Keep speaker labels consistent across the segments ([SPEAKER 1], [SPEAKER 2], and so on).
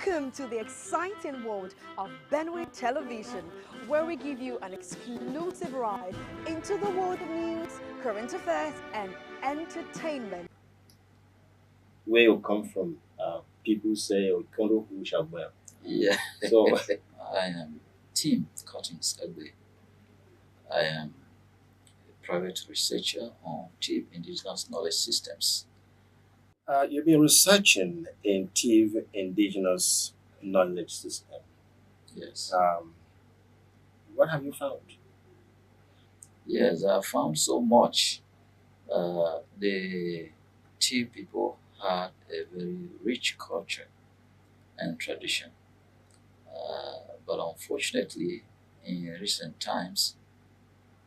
[SPEAKER 1] Welcome to the exciting world of Benue television, where we give you an exclusive ride into the world of news, current affairs, and entertainment.
[SPEAKER 2] Where you come from, people say, Okondo who shall well.
[SPEAKER 3] Yeah.
[SPEAKER 2] So,
[SPEAKER 3] I am Tim Cuttings Agbe. I am a private researcher on deep indigenous knowledge systems.
[SPEAKER 2] you've been researching in TIV indigenous knowledge system.
[SPEAKER 3] Yes.
[SPEAKER 2] What have you found?
[SPEAKER 3] Yes, I found so much. The tea people had a very rich culture and tradition. But unfortunately, in recent times,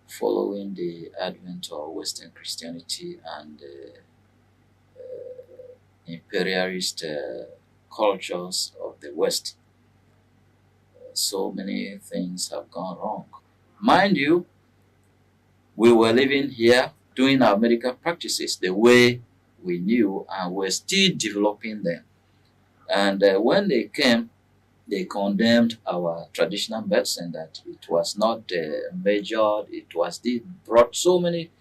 [SPEAKER 3] following the advent of Western Christianity and imperialist cultures of the West, so many things have gone wrong. Mind you, we were living here doing our medical practices the way we knew, and we're still developing them. And when they came, they condemned our traditional medicine, that it was not measured, it brought so many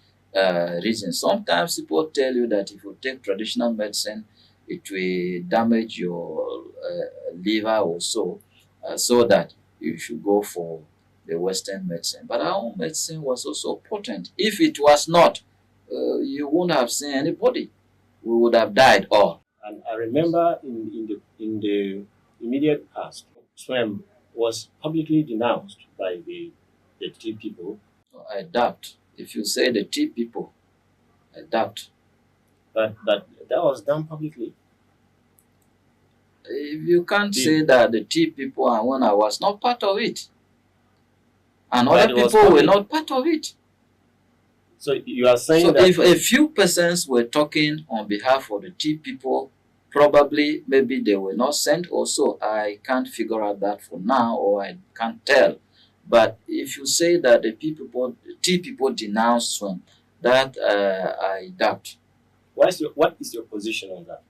[SPEAKER 3] reasons. Sometimes people tell you that if you take traditional medicine, it will damage your liver or so that you should go for the Western medicine. But our own medicine was also potent. If it was not, you wouldn't have seen anybody. We would have died all.
[SPEAKER 2] And I remember in the immediate past, SWAM was publicly denounced by the tea people.
[SPEAKER 3] I doubt. If you say the tea people, I doubt.
[SPEAKER 2] But that was done publicly.
[SPEAKER 3] If you can't say that the tea people and when I was not part of it, and other people were not part of it.
[SPEAKER 2] So you are saying that
[SPEAKER 3] if a few persons were talking on behalf of the tea people, probably maybe they were not sent also. I can't figure out that for now, or I can't tell. But if you say that the tea people denounce SWAM, that I doubt.
[SPEAKER 2] What is your position on that?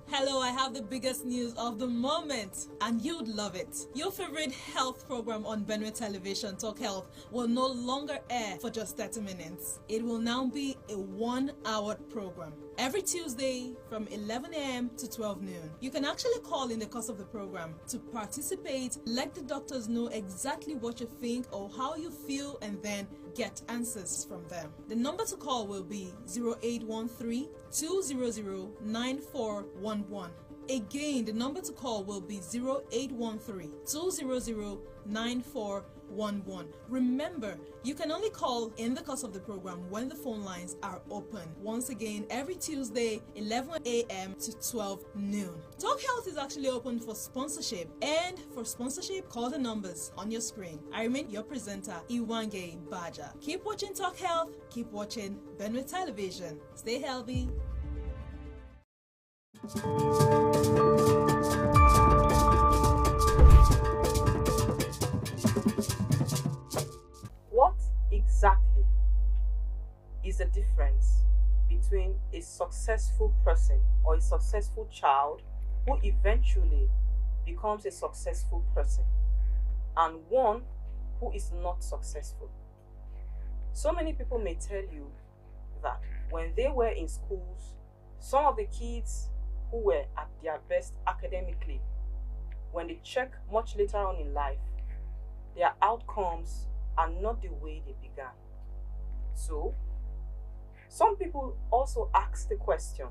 [SPEAKER 4] Hello, I have the biggest news of the moment, and you'd love it. Your favorite health program on Benue Television, Talk Health, will no longer air for just 30 minutes. It will now be a 1-hour program. Every Tuesday from 11 a.m. to 12 noon. You can actually call in the course of the program to participate, let the doctors know exactly what you think or how you feel, and then get answers from them. The number to call will be 0813 200 9411. Again, the number to call will be 0813 200 9411. Remember, you can only call in the course of the program when the phone lines are open. Once again, every Tuesday, 11 a.m. to 12 noon. Talk Health is actually open for sponsorship, and for sponsorship, call the numbers on your screen. I remain your presenter, Iwange Baja. Keep watching Talk Health, keep watching Benue Television. Stay healthy.
[SPEAKER 5] What exactly is the difference between a successful person or a successful child who eventually becomes a successful person and one who is not successful? So many people may tell you that when they were in schools, some of the kids who were at their best academically, when they check much later on in life, their outcomes are not the way they began. So, some people also ask the question,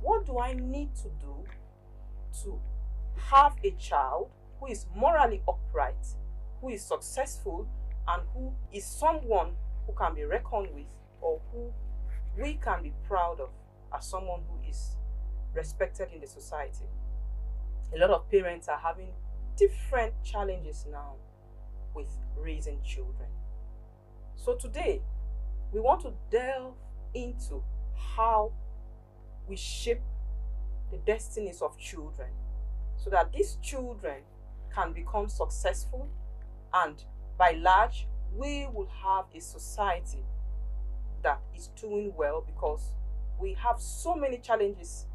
[SPEAKER 5] what do I need to do to have a child who is morally upright, who is successful, and who is someone who can be reckoned with, or who we can be proud of as someone who is respected in the society? A lot of parents are having different challenges now with raising children. So today, we want to delve into how we shape the destinies of children so that these children can become successful, and by large, we will have a society that is doing well, because we have so many challenges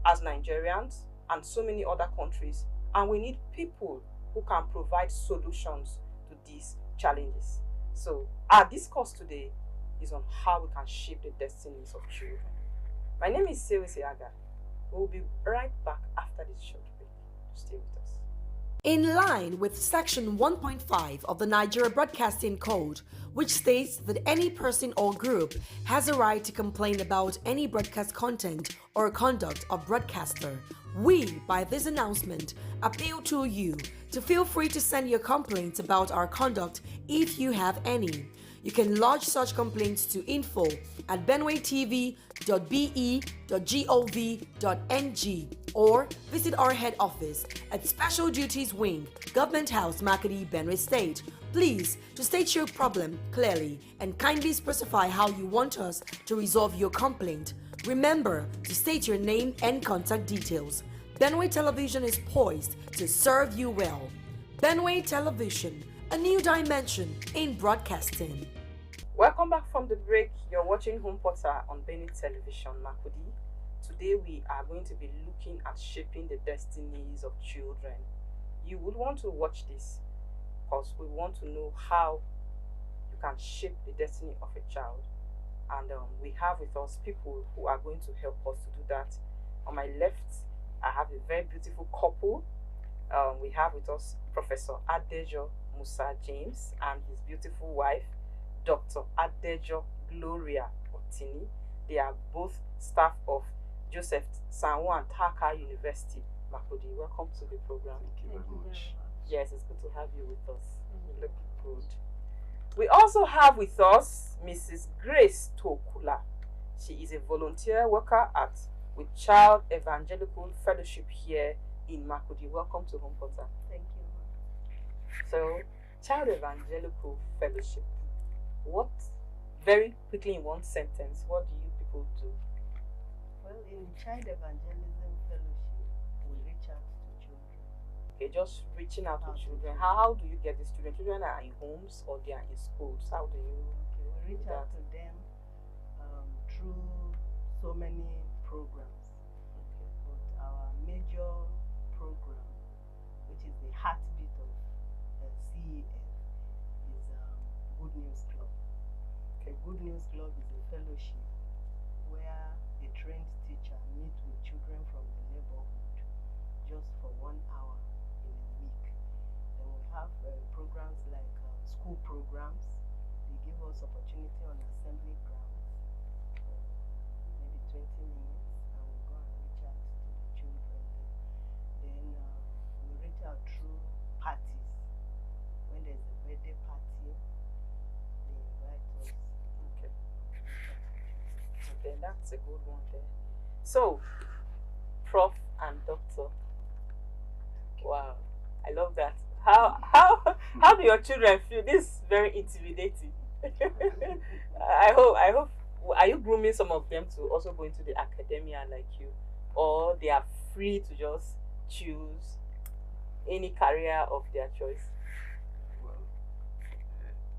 [SPEAKER 5] as Nigerians and so many other countries, and we need people who can provide solutions to these challenges. So our discourse today is on how we can shape the destinies of children. My name is Sewe Seaga. We will be right back after this short break. Stay with us.
[SPEAKER 1] In line with Section 1.5 of the Nigeria Broadcasting Code, which states that any person or group has a right to complain about any broadcast content or conduct of broadcaster, we, by this announcement, appeal to you to feel free to send your complaints about our conduct if you have any. You can lodge such complaints to info@benuetv.be.gov.ng or visit our head office at Special Duties Wing, Government House, Makadi, Benue State. Please, to state your problem clearly and kindly specify how you want us to resolve your complaint. Remember to state your name and contact details. Benue Television is poised to serve you well. Benue Television, a new dimension in broadcasting.
[SPEAKER 5] Welcome back from the break. You're watching Home Porter on Benue Television, Makudi. Today we are going to be looking at shaping the destinies of children. You would want to watch this because we want to know how you can shape the destiny of a child. And we have with us people who are going to help us to do that. On my left, I have a very beautiful couple. We have with us Professor Adejo Musa James and his beautiful wife, Dr. Adejo Gloria Otini. They are both staff of Joseph Sanwo and Taka University, Makudi. Welcome to the program.
[SPEAKER 2] Thank you very much.
[SPEAKER 5] Yes, it's good to have you with us. You look good. We also have with us Mrs. Grace Tokula. She is a volunteer worker at with Child Evangelical Fellowship here in Makudi. Welcome to Home Porter.
[SPEAKER 6] Thank you.
[SPEAKER 5] So, Child Evangelical Fellowship. What, very quickly in one sentence, what do you people do?
[SPEAKER 6] Well, in Child Evangelism Fellowship, we reach out to children.
[SPEAKER 5] Okay, just reaching out to
[SPEAKER 6] Out to
[SPEAKER 5] children.
[SPEAKER 6] children.
[SPEAKER 5] How do you get these children? Children are in homes or they are in schools. How do you?
[SPEAKER 6] Okay, we reach out
[SPEAKER 5] that?
[SPEAKER 6] to them through so many programs.
[SPEAKER 5] Okay.
[SPEAKER 6] But our major program, which is the heartbeat of CEF, is Good News Club.
[SPEAKER 5] Okay.
[SPEAKER 6] Good News Club is a fellowship where a trained teacher meets with children from the neighborhood just for 1 hour in a week. Then we have programs like school programs. They give us opportunity on assembly grounds for maybe 20 minutes, and we go and reach out to the children there. Then we reach out through parties. When there's a birthday party, they invite us.
[SPEAKER 5] Okay. Okay, that's a good one there. So, Prof and Doctor. Wow, I love that. How do your children feel? This is very intimidating. I hope. Are you grooming some of them to also go into the academia like you, or they are free to just choose any career of their choice?
[SPEAKER 7] Well,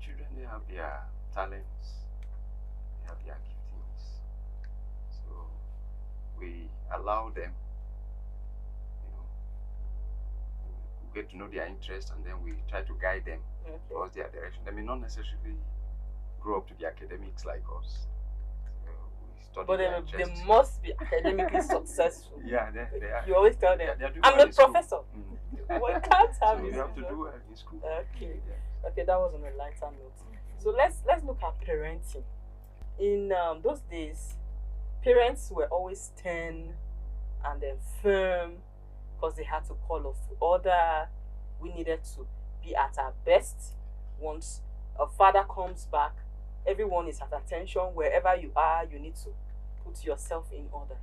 [SPEAKER 7] children, they have their talents, they have their giftings. So we allow them, we get to know their interests, and then we try to guide them
[SPEAKER 5] Okay.
[SPEAKER 7] towards their direction. They may not necessarily grow up to be academics like us. We study
[SPEAKER 5] But
[SPEAKER 7] their
[SPEAKER 5] they
[SPEAKER 7] interests.
[SPEAKER 5] must be academically successful.
[SPEAKER 7] Yeah, they are.
[SPEAKER 5] You always tell them,
[SPEAKER 7] They're doing
[SPEAKER 5] I'm
[SPEAKER 7] well
[SPEAKER 5] a
[SPEAKER 7] in school.
[SPEAKER 5] professor.
[SPEAKER 7] Mm.
[SPEAKER 5] We can't have
[SPEAKER 7] So
[SPEAKER 5] this.
[SPEAKER 7] you have to
[SPEAKER 5] you know.
[SPEAKER 7] do well in school.
[SPEAKER 5] Okay.
[SPEAKER 7] Yeah.
[SPEAKER 5] Okay, that was on a lighter note. So let's look at parenting. In those days, parents were always stern and then firm because they had to call us to order. We needed to be at our best. Once a father comes back, everyone is at attention. Wherever you are, you need to put yourself in order.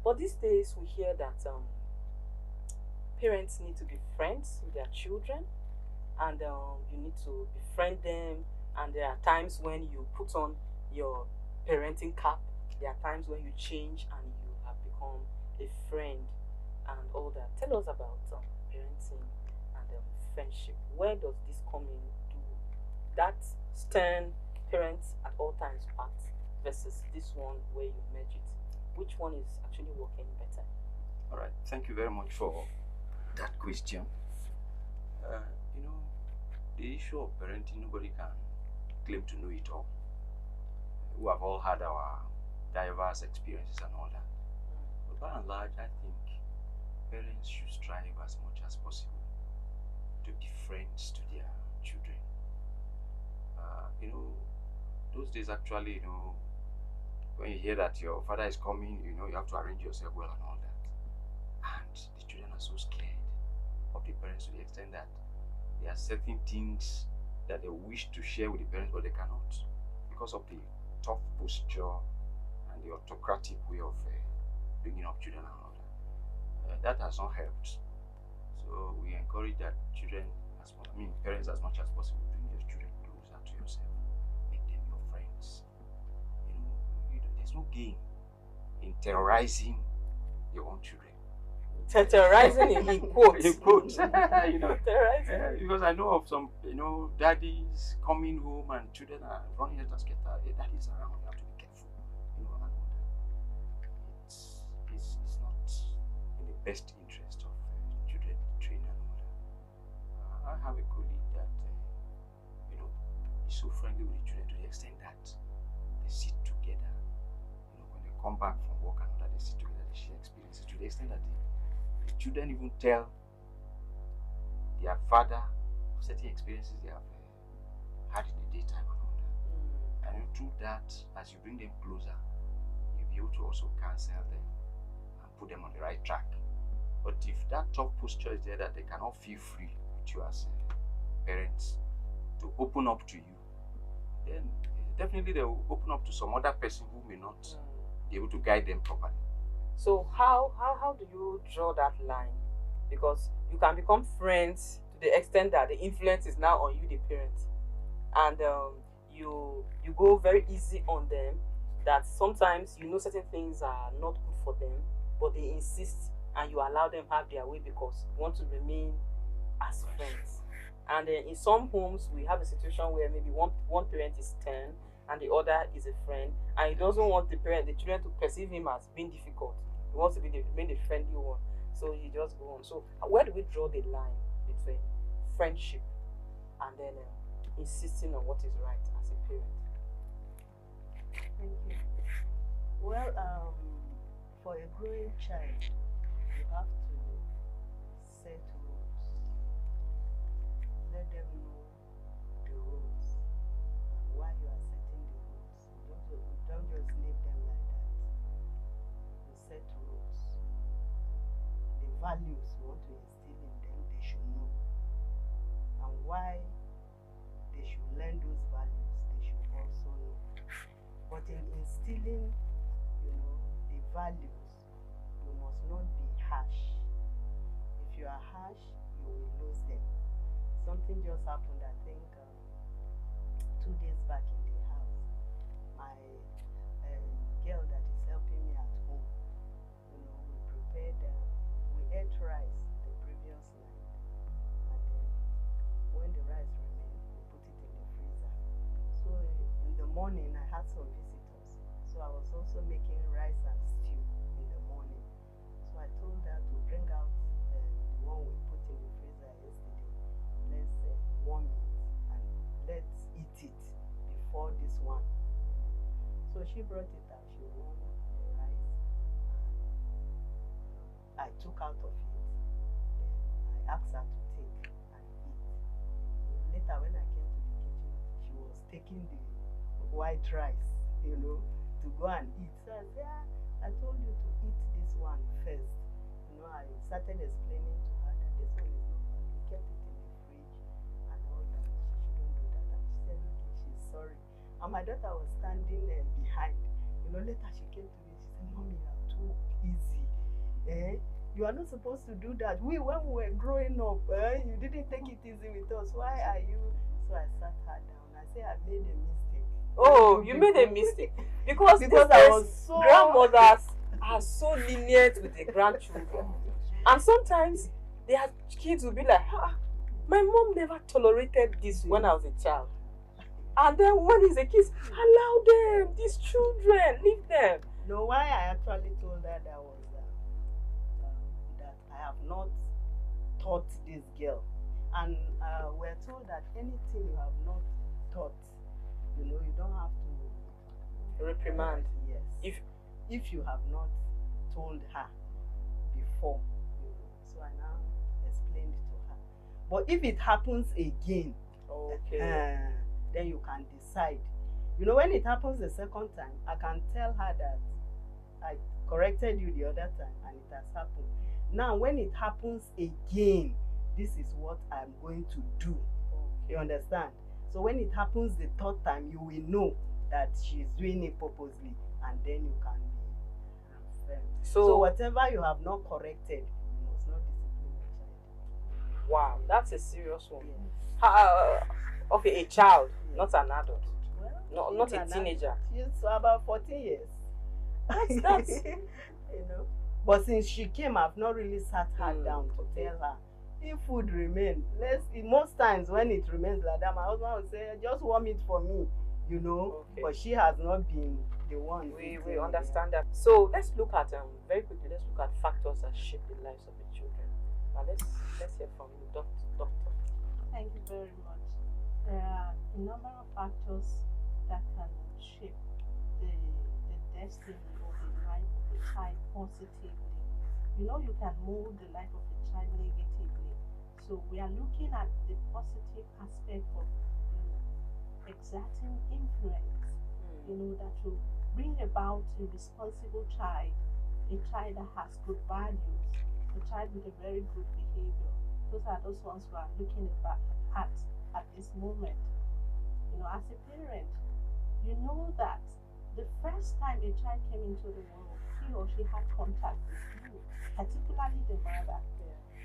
[SPEAKER 5] But these days, we hear that parents need to be friends with their children, and you need to befriend them. And there are times when you put on your parenting cap. There are times when you change and you have become a friend and all that. Tell us about parenting and friendship. Where does this come in? Do that stern parents at all times part versus this one where you merge it? Which one is actually working better?
[SPEAKER 7] All right. Thank you very much for that question. You know, the issue of parenting, nobody can claim to know it all. We have all had our diverse experiences and all that. But by and large, I think parents should strive as much as possible to be friends to their children. You know, those days actually, you know, when you hear that your father is coming, you know, you have to arrange yourself well and all that. And the children are so scared of the parents to the extent that there are certain things that they wish to share with the parents, but they cannot because of the tough posture and the autocratic way of bringing up children and all that. That has not helped. So we encourage that parents as much as possible, bring your children closer to yourself, make them your friends. There's no gain in terrorizing your own children.
[SPEAKER 5] Terrorizing in quotes.
[SPEAKER 7] In quotes.
[SPEAKER 5] Terrorizing.
[SPEAKER 7] Because I know of some, daddies coming home and children are running at us. Daddies around, you have to be careful. And all that. It's not in the best interest of children training and all that. I have a colleague that, is so friendly with the children to the extent that they sit together. When they come back from work and all that, they sit together, they share experiences to the extent that the children even tell their father certain experiences they have had in the daytime and all that. And through that, as you bring them closer, you'll be able to also counsel them and put them on the right track. But if that tough posture is there that they cannot feel free with you as parents to open up to you, then definitely they will open up to some other person who may not be able to guide them properly.
[SPEAKER 5] So how do you draw that line? Because you can become friends to the extent that the influence is now on you, the parent, and you go very easy on them. That sometimes certain things are not good for them, but they insist, and you allow them have their way because you want to remain as friends. And in some homes, we have a situation where maybe one parent is stern and the other is a friend, and he doesn't want the children to perceive him as being difficult. He wants to remain the friendly one. So you just go on. So where do we draw the line between friendship and then insisting on what is right as a parent?
[SPEAKER 6] Thank you. Well, for a growing child, you have to set rules. Let them know the rules and why you are setting the rules. Don't just leave them like that. You set rules. The values you want to instill in them, they should know. And why they should learn those values, they should also know. But in instilling, the values, you must not be harsh. If you are harsh, you will lose them. Something just happened, I think, 2 days back in the house. My girl that is helping me at home, we prepared, we ate rice the previous night, and then when the rice remained, we put it in the freezer. So in the morning, I had some visitors, so I was also making rice and stew in the morning. So I told her to bring out the one we put in the freezer yesterday. Let's warm it and let's eat it before this one. So she brought it out, she warmed the rice, and I took out of it. Then I asked her to take and eat. Later when I came to the kitchen, she was taking the white rice, to go and eat. So I said, I told you to eat this one first. I started explaining to her that this one is not good. We kept it in the fridge and all that. She shouldn't do that. And she said, okay, she's sorry. And my daughter was standing behind. Later she came to me, she said, Mommy, you are too easy. You are not supposed to do that. When we were growing up, you didn't take it easy with us. Why are you? So I sat her down. I said, I made a mistake.
[SPEAKER 5] Oh, you made a mistake. Because
[SPEAKER 6] I was so...
[SPEAKER 5] grandmothers are so lenient with the grandchildren. And sometimes their kids will be like, my mom never tolerated this when I was a child. And then when it's a kiss, allow them, these children, leave them.
[SPEAKER 6] No, why I actually told her that was that I have not taught this girl. And we're told that anything you have not taught, you know, you don't have to
[SPEAKER 5] Reprimand.
[SPEAKER 6] Yes. If you have not told her before, you know, so I now explained to her. But if it happens again,
[SPEAKER 5] Okay.
[SPEAKER 6] then you can decide. You know, when it happens the second time, I can tell her that I corrected you the other time and it has happened. Now, when it happens again, this is what I'm going to do. You understand? So when it happens the third time, you will know that she's doing it purposely, and then you can be firm. So whatever you have not corrected, you must not discipline your child.
[SPEAKER 5] Wow, that's a serious one.
[SPEAKER 6] Yes.
[SPEAKER 5] Okay, a child,
[SPEAKER 6] Yes.
[SPEAKER 5] not an adult.
[SPEAKER 6] Well,
[SPEAKER 5] Not a teenager.
[SPEAKER 6] She's about 14 years.
[SPEAKER 5] That's
[SPEAKER 6] You know. But since she came, I've not really sat her down to tell her. If food remain, most times when it remains like that, my husband will say, just warm it for me, you know.
[SPEAKER 5] Okay.
[SPEAKER 6] But she has not been the one.
[SPEAKER 5] We understand that. So let's look at very quickly. Let's look at factors that shape the lives of the children. Now let's hear from you, doctor.
[SPEAKER 8] Thank you very much. There are a number of factors that can shape the destiny or the life of a child positively. You know, you can mold the life of a child negatively. So we are looking at the positive aspect of exerting influence, you know, that will bring about a responsible child, a child that has good values, a child with a very good behavior. Those are those ones we are looking at this moment. You know, as a parent, you know that the first time a child came into the world, he or she had contact with you, particularly the mother.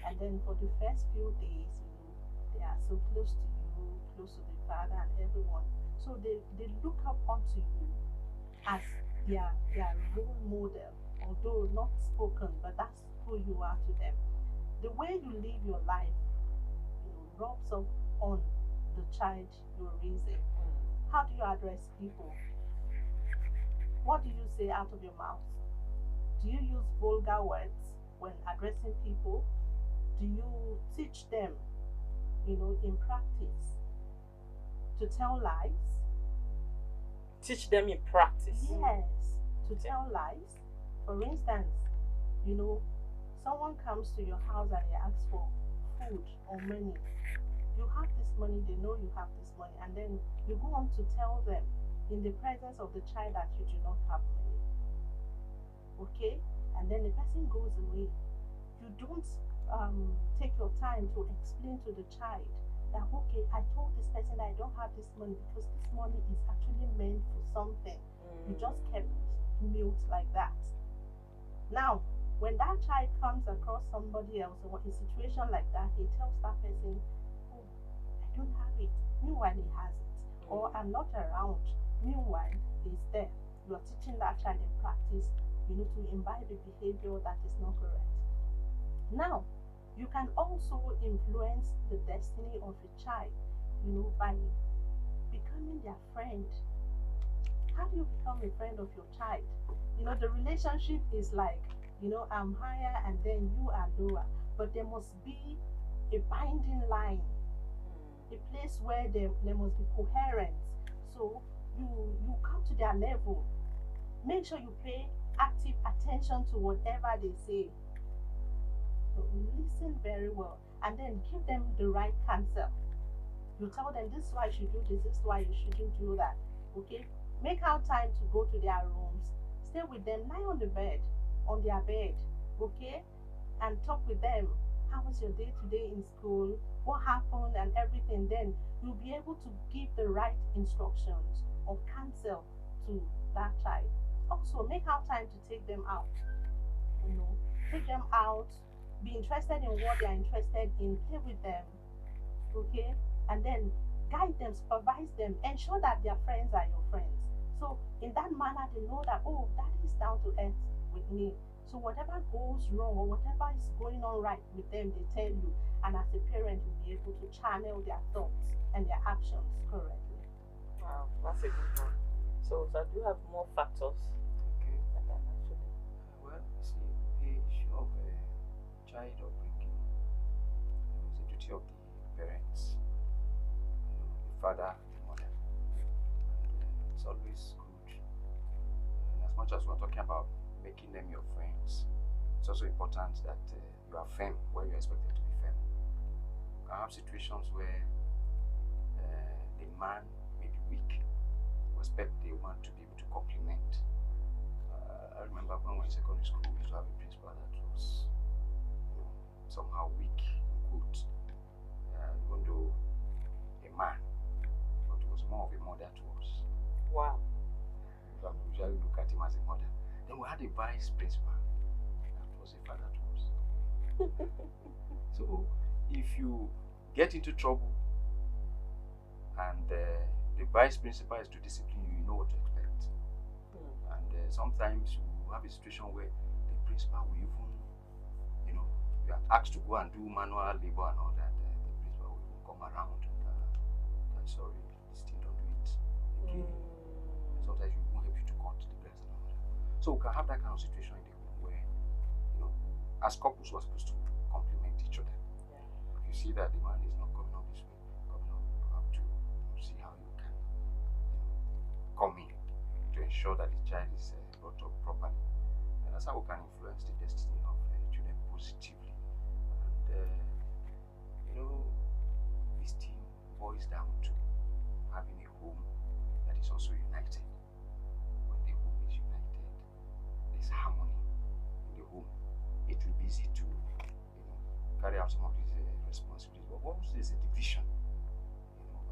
[SPEAKER 8] And then for the first few days, you know, they are so close to you, close to the father and everyone. So they look up onto you as their role model, although not spoken, but that's who you are to them. The way you live your life, you know, rubs off on the child you're raising. How do you address people? What do you say out of your mouth? Do you use vulgar words when addressing people? Do you teach them, you know, in practice to tell lies?
[SPEAKER 5] Teach them in practice.
[SPEAKER 8] Yes, to tell lies. For instance, you know, someone comes to your house and they ask for food or money. You have this money, they know you have this money, and then you go on to tell them in the presence of the child that you do not have money. Okay? And then the person goes away. You don't take your time to explain to the child that, okay, I told this person that I don't have this money because this money is actually meant for something. You just kept mute like that. Now, when that child comes across somebody else or a situation like that, he tells that person, oh, I don't have it. Meanwhile, he has it. Or I'm not around. Meanwhile, he's there. You are teaching that child in practice, you know, to imbibe a behavior that is not correct. Now, you can also influence the destiny of a child, you know, by becoming their friend. How do you become a friend of your child? You know, the relationship is like, you know, I'm higher and then you are lower. But there must be a binding line, a place where there must be coherence. So you come to their level. Make sure you pay active attention to whatever they say. So listen very well and then give them the right counsel. You tell them this is why you should do this is why you shouldn't do that. Okay? Make out time to go to their rooms. Stay with them, lie on their bed, okay? And talk with them. How was your day today in school? What happened and everything? Then you'll be able to give the right instructions or counsel to that child. Also, make out time to take them out. You know, take them out, be interested in what they are interested in, play with them, okay? And then guide them, supervise them, ensure that their friends are your friends. So in that manner, they know that, oh, that is down to earth with me. So whatever goes wrong or whatever is going on right with them, they tell you. And as a parent, you'll be able to channel their thoughts and their actions correctly.
[SPEAKER 5] Wow, that's a good one. So, do you have more factors
[SPEAKER 7] Okay.
[SPEAKER 5] that can actually?
[SPEAKER 7] Well, see, the issue of child upbringing is the duty of the parents, the father, the mother. And it's always good. And as much as we're talking about making them your friends, it's also important that you are firm where you're expected to be firm. You can have situations where the man may be weak, we expect the woman to be able to complement. I remember when we were in secondary school, we used to have a principal that was somehow weak in quotes, even though a man, but was more of a mother to us.
[SPEAKER 5] Wow.
[SPEAKER 7] We usually look at him as a mother. Then we had a vice principal that was a father to us. So if you get into trouble and the vice principal is to discipline you, you know what to expect. And sometimes you have a situation where the principal will even, you are asked to go and do manual labor and all that. The principal will even come around and sorry, this thing, don't do it again. Sometimes you won't help you to cut the grass and all that. So we can have that kind of situation in the home where, as couples, we're supposed to complement each other.
[SPEAKER 5] Yeah.
[SPEAKER 7] If you see that the man is not coming up this way, coming up, you have to see how you can come in to ensure that the child is brought up properly. And that's how we can influence the destiny of children positively. And this thing boils down to having a home that is also united. When the home is united, there's harmony in the home. It will be easy to carry out some of these responsibilities. But once there's a division,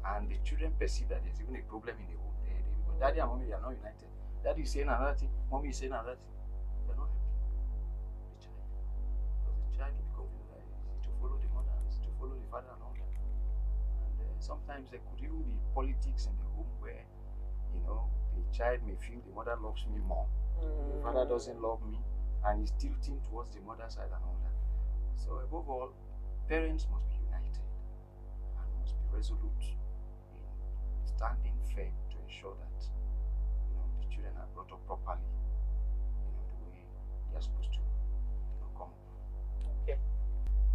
[SPEAKER 7] and the children perceive that there's even a problem in the home, they go, Daddy and Mommy are not united. Daddy is saying another thing, Mommy is saying another thing. They're not happy. The child. Because the child will be confused. Like, is it to follow the mother? Is it to follow the father and all that? And sometimes there could even be politics in the home where, the child may feel the mother loves me more. The father doesn't love me, and is tilting towards the mother side and all that. So above all, parents must be united and must be resolute in standing firm to ensure that the children are brought up properly, the way they are supposed to come up.
[SPEAKER 5] Okay.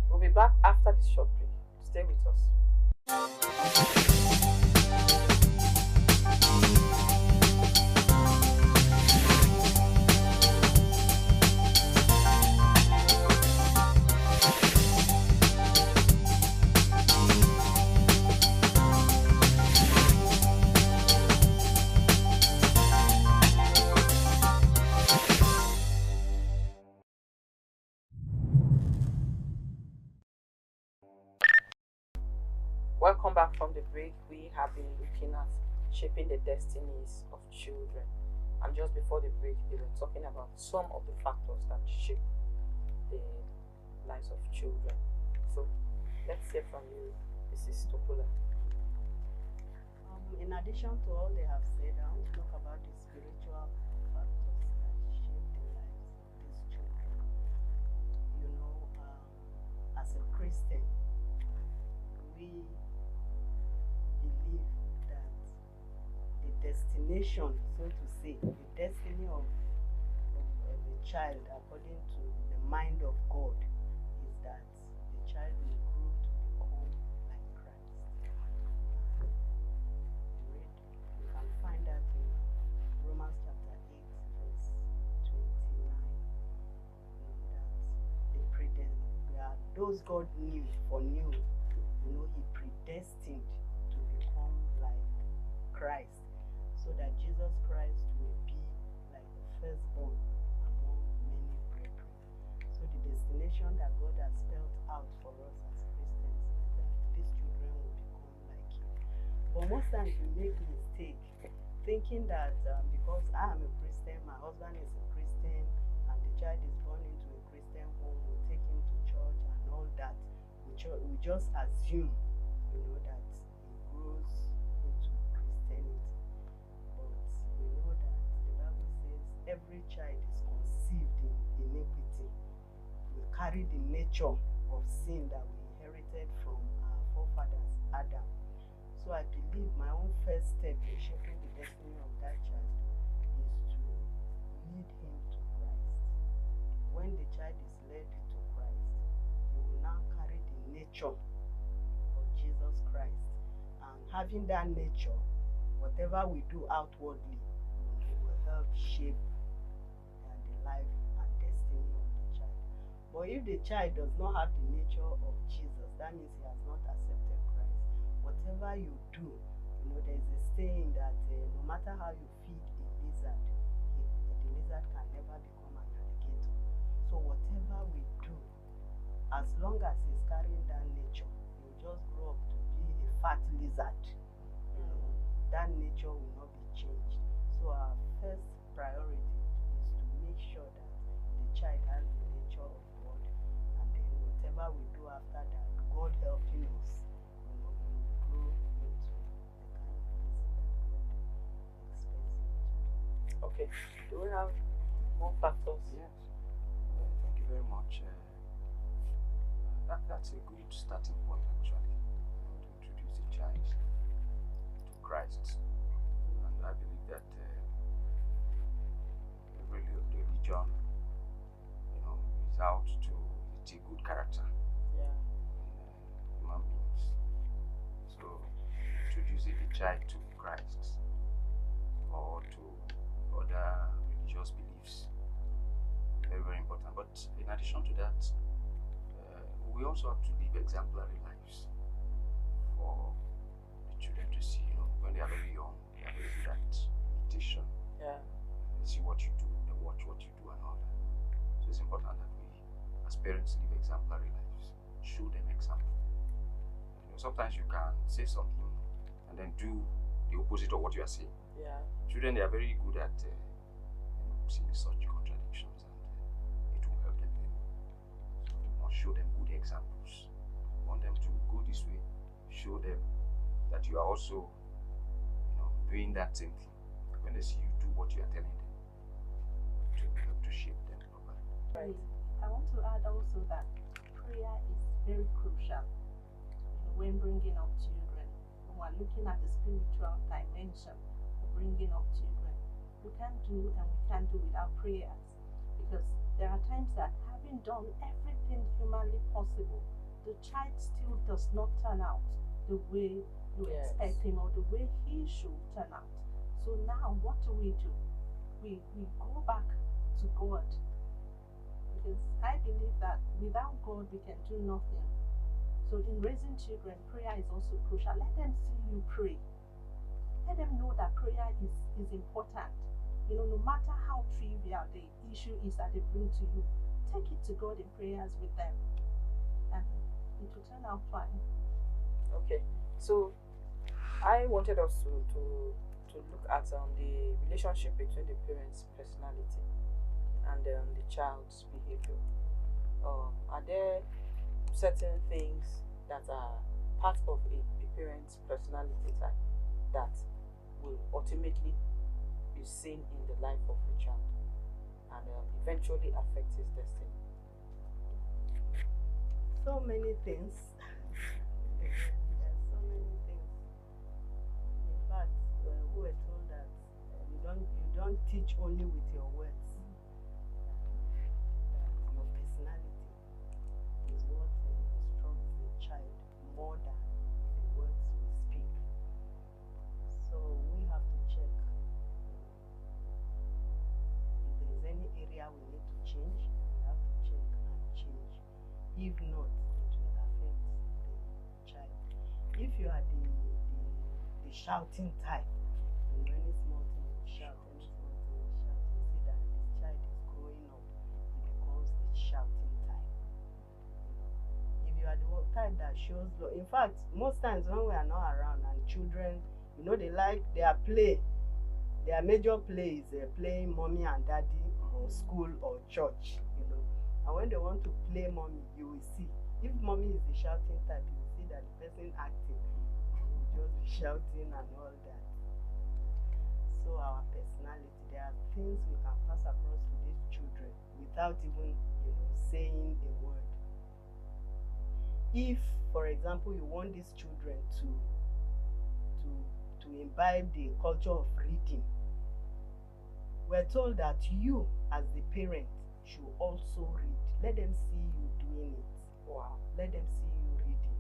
[SPEAKER 5] We'll be back after this short break. Stay with us. Welcome back from the break. We have been looking at shaping the destinies of children. And just before the break, they were talking about some of the factors that shape the lives of children. So let's hear from you, Mrs. Topola.
[SPEAKER 6] In addition to all they have said, I want to talk about the spiritual factors that shape the lives of these children. As a Christian, we believe that the destination, so to say, the destiny of a child, according to the mind of God, is that the child will grow to become like Christ. You can find that in Romans chapter 8, verse 29. That those God knew foreknew, he predestined to become like Christ, so that Jesus Christ will be like the firstborn among many brethren. So the destination that God has spelled out for us as Christians is that these children will become like Him. But most times we make mistake thinking that because I am a Christian, my husband is a Christian, and the child is born into a Christian home, we take him to church and all that. We just assume, that he grows into Christianity. But we know that the Bible says every child is conceived in iniquity. We carry the nature of sin that we inherited from our forefathers, Adam. So I believe my own first step in shaping the destiny of that child is to lead him to Christ. When the child is led to Christ, he will now carry the nature of Jesus Christ. And having that nature, whatever we do outwardly will help shape the life and destiny of the child. But if the child does not have the nature of Jesus, that means he has not accepted Christ. Whatever you do, there's a saying that no matter how you feed a lizard, the lizard can never become an alligator. So whatever we do, as long as he's carrying that nature, he'll just grow up to be a fat lizard. That nature will not be changed. So our first priority is to make sure that the child has the nature of God, and then whatever we do after that, God helping us, we will grow into the kind of person that God expects him to be.
[SPEAKER 5] Okay. Do we have more factors?
[SPEAKER 7] Yes. Thank you very much. That's a good starting point, actually, to introduce a child to Christ. And I believe that every religion, is out to teach good character
[SPEAKER 5] Yeah.
[SPEAKER 7] in human beings. So, introducing the child to Christ or to other religious beliefs, very, very important. But in addition to that, we also have to live exemplary lives for the children to see. When they are very young, they are very good at imitation.
[SPEAKER 5] Yeah.
[SPEAKER 7] They see what you do, they watch what you do, and all that. So it's important that we, as parents, live exemplary lives. Show them example. Sometimes you can say something and then do the opposite of what you are saying.
[SPEAKER 5] Yeah.
[SPEAKER 7] Children, they are very good at seeing such contradictions, and it will help them. So we must show them good examples. We want them to go this way. Show them that you are also, doing that same thing. When they see you do what you are telling them, to help to shape them properly.
[SPEAKER 5] Right.
[SPEAKER 8] I want to add also that prayer is very crucial when bringing up children. When we're looking at the spiritual dimension of bringing up children, we can't do and we can't do without prayers, because there are times that having done everything humanly possible, the child still does not turn out the way you
[SPEAKER 5] Yes.
[SPEAKER 8] expect him or the way he should turn out. So now what do? We go back to God, because I believe that without God we can do nothing. So in raising children, prayer is also crucial. Let them see you pray. Let them know that prayer is important. No matter how trivial the issue is that they bring to you, take it to God in prayers with them, and it will turn out fine.
[SPEAKER 5] Okay. So I wanted us to look at the relationship between the parent's personality and the child's behavior. Are there certain things that are part of a parent's personality type that will ultimately be seen in the life of the child and eventually affect his destiny?
[SPEAKER 6] So many things. There are so many things. In fact, we were told that you don't teach only with your words. That your personality is what instructs the child more than the words we speak. So we have to check if there's any area we need to change. We have to check and change. If not, it will affect the child. If you are the shouting type, any small thing you shout, you see that this child is growing up, he becomes the shouting type. If you are the type that shows love, in fact, most times when we are not around and children, they like their play. Their major play is playing mommy and daddy or school or church, And when they want to play mommy, you will see. If mommy is the shouting type, you will see that the person acting will just be shouting and all that. So our personality, there are things we can pass across to these children without even, saying a word. If, for example, you want these children to to imbibe the culture of reading, we're told that you, as the parent, should also read. Let them see you doing it.
[SPEAKER 5] Wow.
[SPEAKER 6] Let them see you reading.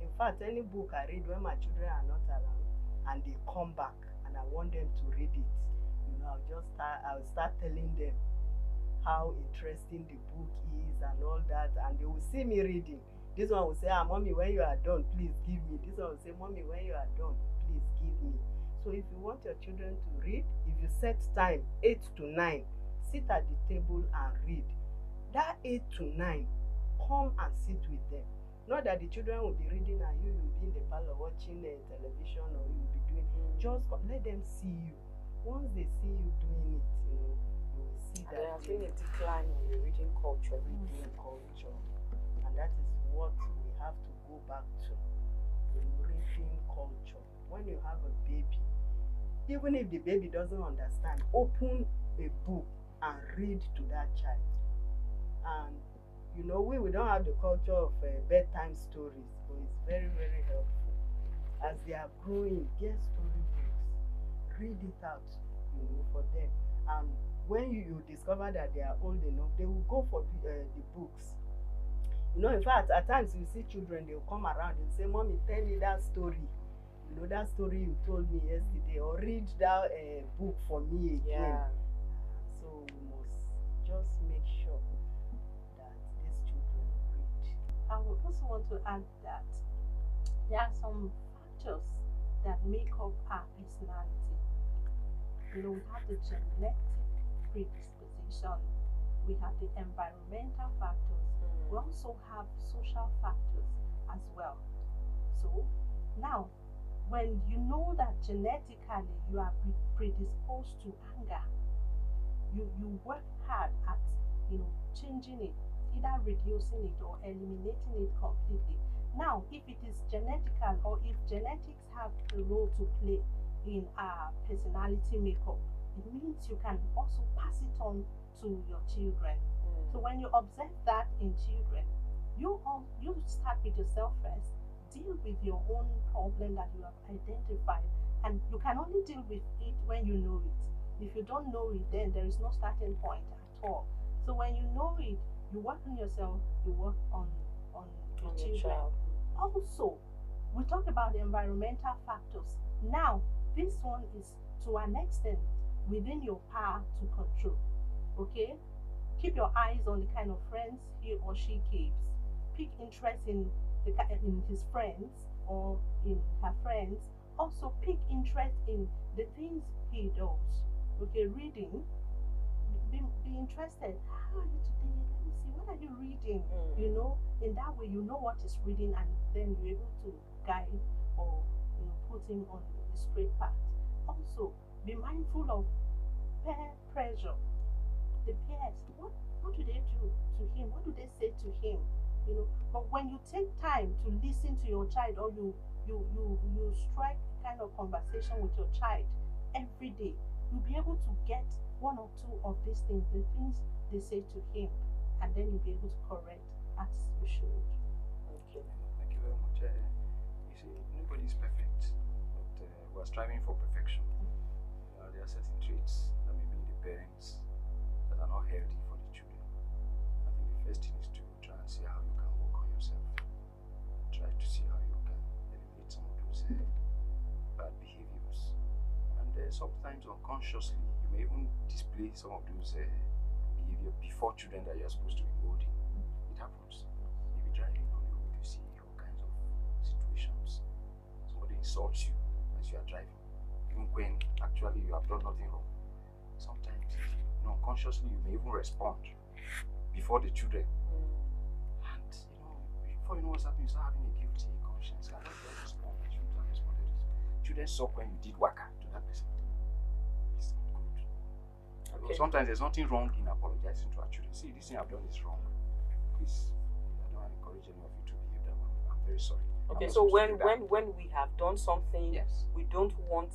[SPEAKER 6] In fact, any book I read when my children are not around and they come back and I want them to read it, I'll start telling them how interesting the book is and all that, and they will see me reading. This one will say, Mommy, when you are done, please give me. This one will say, Mommy, when you are done, please give me. So if you want your children to read, if you set time 8 to 9, sit at the table and read. That 8 to 9, come and sit with them. Not that the children will be reading and you will be in the parlor watching television, or you will be doing. Just let them see you. Once they see you doing it, you will see
[SPEAKER 5] And
[SPEAKER 6] that
[SPEAKER 5] there has been a decline in the reading culture.
[SPEAKER 6] And that is what we have to go back to. The reading culture. When you have a baby, even if the baby doesn't understand, open a book and read to that child. And we don't have the culture of bedtime stories, but it's very, very helpful. As they are growing, get storybooks, read it out, for them. And when you discover that they are old enough, they will go for the books. In fact, at times you see children, they will come around and say, Mommy, tell me that story. That story you told me yesterday, or read that book for me again.
[SPEAKER 5] Yeah.
[SPEAKER 6] So we must just make sure that these children read.
[SPEAKER 8] I would also want to add that there are some factors that make up our personality. We have the genetic predisposition, we have the environmental factors, we also have social factors as well. So now, when you know that genetically you are predisposed to anger, you work hard at changing it, either reducing it or eliminating it completely. Now, if it is genetical, or if genetics have a role to play in our personality makeup, it means you can also pass it on to your children. So when you observe that in children, you start with yourself first, deal with your own problem that you have identified, and you can only deal with it when you know it. If you don't know it, then there is no starting point at all. So when you know it, you work on yourself, you work on your children. Also, we talk about the environmental factors. Now, this one is to an extent within your power to control. Okay? Keep your eyes on the kind of friends he or she keeps. Pick interest in his friends or in her friends. Also, pick interest in the things he does. Okay, reading. Be interested. How are you today? Let me see. What are you reading? In that way, you know what is reading, and then you're able to guide or put him on the straight path. Also, be mindful of peer pressure. The peers, what do they do to him? What do they say to him? But when you take time to listen to your child, or you strike a kind of conversation with your child every day, you'll be able to get one or two of these things, the things they say to him, and then you'll be able to correct as you should.
[SPEAKER 5] Okay.
[SPEAKER 7] Thank you very much. You see, nobody is perfect, but we're striving for perfection. There are certain traits that may be in the parents that are not healthy for the children. I think the first thing is to try and see how you can work on yourself. Try to see how you can eliminate some of those bad behaviors. And sometimes unconsciously, you may even display some of those behavior before children that you are supposed to be molding. It happens. Maybe driving on the road, you see all kinds of situations. Somebody insults you as you are driving, even when actually you have done nothing wrong. Sometimes, unconsciously, you may even respond before the children. And before you know what's happening, you start having a guilty conscience. I don't respond. I shouldn't have responded. Children suck when you did waka to that person. It's not good. Okay. Sometimes there's nothing wrong in apologizing to our children. See, this thing I've done is wrong. Please, I don't encourage any of you to behave that way. I'm very sorry.
[SPEAKER 5] Okay, so when we have done something,
[SPEAKER 7] yes,
[SPEAKER 5] we don't want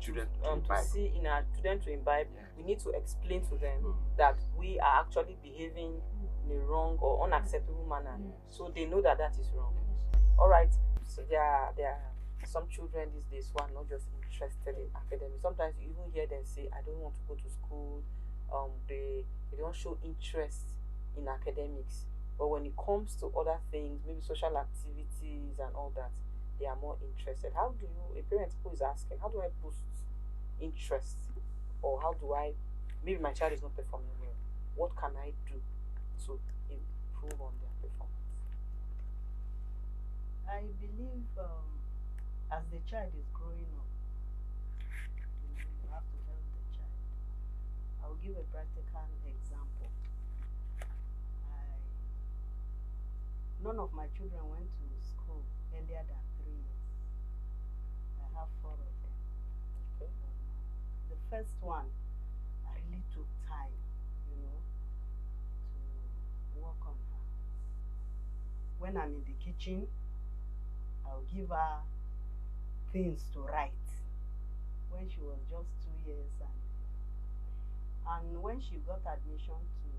[SPEAKER 7] children
[SPEAKER 5] to see in our children to imbibe, we need to explain to them that we are actually behaving in a wrong or unacceptable manner, so they know that that is wrong. All right. So there are some children these days who are not just interested in academics. Sometimes you even hear them say, I don't want to go to school. They don't show interest in academics. But when it comes to other things, maybe social activities and all that, they are more interested. How do you, a parent who is asking, how do I boost interest? Or how do I, maybe my child is not performing well. What can I do to improve on their performance?
[SPEAKER 6] I believe as the child is growing up, you have to help the child. I'll give a practical example. None of my children went to school earlier than 3 years. I have 4 of them.
[SPEAKER 5] Okay.
[SPEAKER 6] The first one, I really took time, to work on her. When I'm in the kitchen, I'll give her things to write. When she was just 2 years, and when she got admission to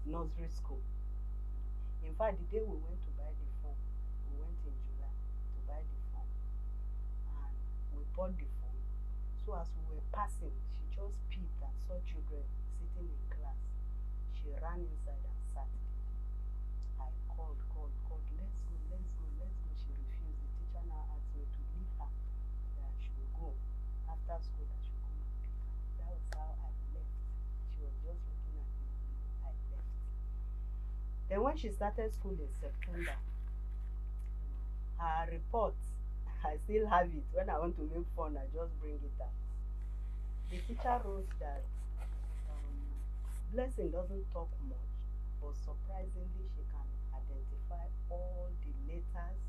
[SPEAKER 6] nursery school, in fact, the day we went to buy the form, we went in July to buy the form, and we bought the form. So as we were passing, she just peeped and saw children sitting in class. She ran inside and sat there. I called, let's go. She refused. The teacher now asked me to leave her, that she will go after school, that she will come and pick her. That was how I left. She was just looking at me. I left. Then when she started school in September, her report, I still have it. When I want to make fun, I just bring it up. The teacher wrote that Blessing doesn't talk much, but surprisingly she can identify all the letters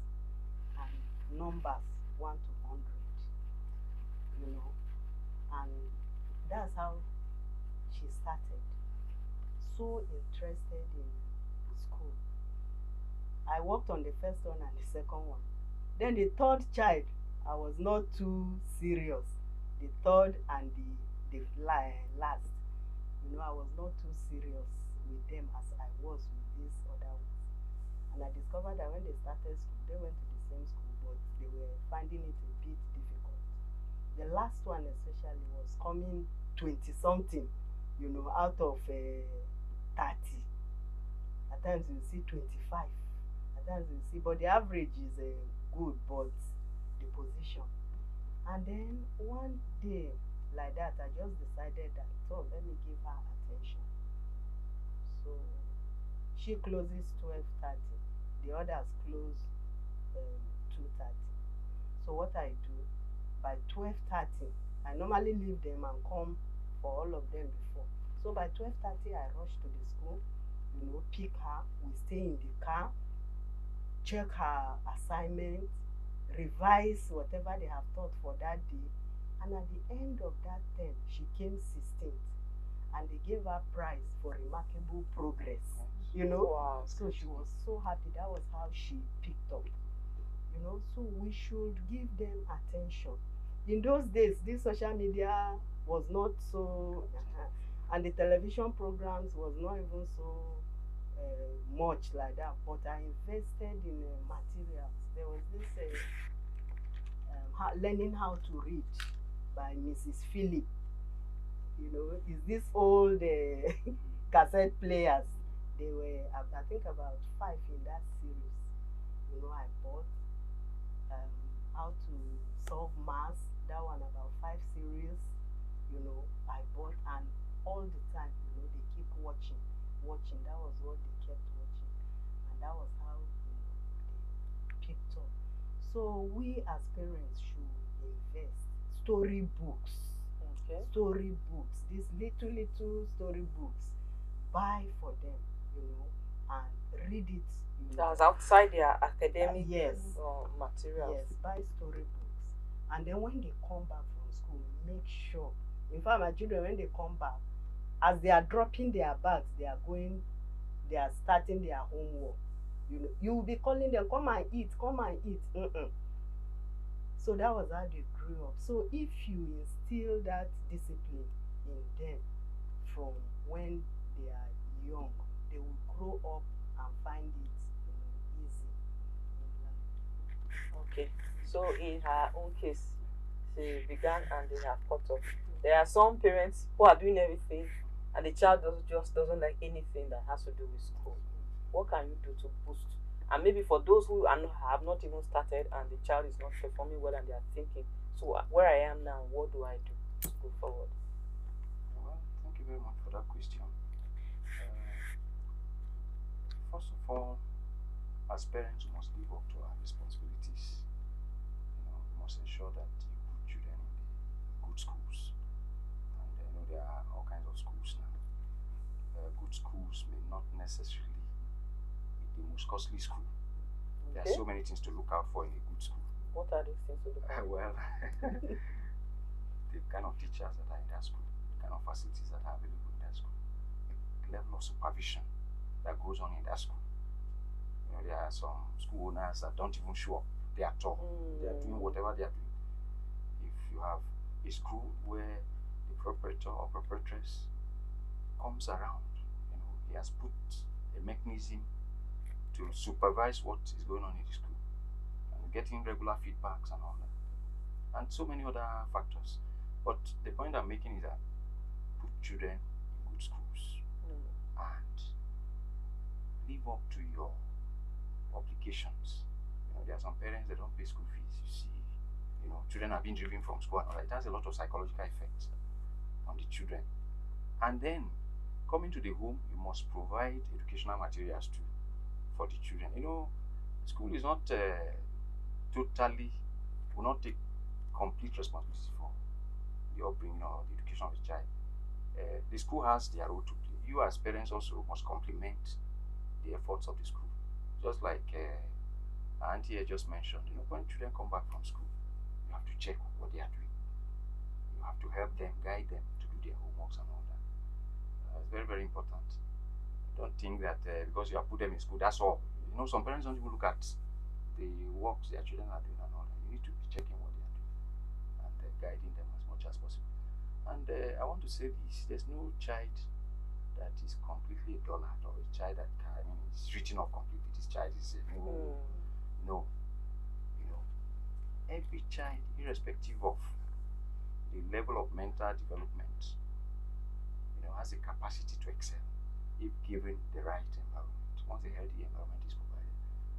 [SPEAKER 6] and numbers 1 to 100, and that's how she started. So interested in school. I worked on the first one and the second one. Then the third child, I was not too serious. The third and the last, I was not too serious with them as I was with these other ones. And I discovered that when they started school, they went to the same school, but they were finding it a bit difficult. The last one especially was coming 20-something, out of 30. At times you see 25. At times you see, but the average is good, but the position. And then one day like that, I just decided that, let me give her attention. So she closes 12:30. The others close 2:30. So what I do, by 12:30, I normally leave them and come for all of them before. So by 12:30, I rush to the school, pick her, we stay in the car, check her assignment, revise whatever they have taught for that day. And at the end of that term, she came 16th. And they gave her prize for remarkable progress.
[SPEAKER 5] Wow.
[SPEAKER 6] So she was so happy. That was how she picked up. So we should give them attention. In those days, this social media was not so, and the television programs was not even so much like that. But I invested in materials. There was this learning how to read by Mrs. Philip. Is this old cassette players? They were, I think, about 5 in that series. I bought how to solve maths. That one about 5 series. I bought, and all the time, they keep watching. That was what they kept watching, and that was how they picked up. So we as parents should invest. Storybooks.
[SPEAKER 5] Okay.
[SPEAKER 6] Storybooks. These little storybooks. Buy for them, and read it.
[SPEAKER 5] That's outside their academic
[SPEAKER 6] Yes.
[SPEAKER 5] materials.
[SPEAKER 6] Yes, buy storybooks. And then when they come back from school, make sure. In fact, my children, when they come back, as they are dropping their bags, they are starting their homework. You will be calling them, come and eat. So that was how they grew up. So if you instill that discipline in them from when they are young, they will grow up and find it easy in life.
[SPEAKER 5] Okay. So in her own case, she began and they have caught up. There are some parents who are doing everything and the child just doesn't like anything that has to do with school. What can you do to boost? And maybe for those who have not even started and the child is not performing well and they are thinking, so where I am now, what do I do to go forward?
[SPEAKER 7] Well, thank you very much for that question. First of all, as parents, we must live up to our responsibilities. We must ensure that you put children in the good schools. And there are all kinds of schools now. Good schools may not necessarily be the most costly school. There are
[SPEAKER 5] Okay.
[SPEAKER 7] so many things to look out for in a good school.
[SPEAKER 5] What are those things to look at?
[SPEAKER 7] Well, the kind of teachers that are in that school, the kind of facilities that are available in that school, the level of supervision that goes on in that school. There are some school owners that don't even show up there at all. They are doing whatever they are doing. If you have a school where the proprietor or proprietress comes around, he has put a mechanism to supervise what is going on in the school and getting regular feedbacks and all that, and so many other factors. But the point I'm making is that put children in good schools and live up to your obligations. There are some parents that don't pay school fees. You see, children are being driven from school and all that. It has a lot of psychological effects on the children. And then coming to the home, you must provide educational materials too for the children. School is not totally, will not take complete responsibility for the upbringing or the education of the child. The school has their role to play. You as parents also must complement the efforts of the school. Just like our auntie here just mentioned, when children come back from school, you have to check what they are doing. You have to help them, guide them to do their homeworks and all that. It's very, very important. Don't think that because you have put them in school, that's all. Some parents don't even look at the works their children are doing and all that. You need to be checking what they are doing and guiding them as much as possible. And I want to say this: there's no child that is completely a dullard or a child that is written off completely. This child is no. Every child, irrespective of the level of mental development, has the capacity to excel if given the right environment. Once a healthy environment is provided,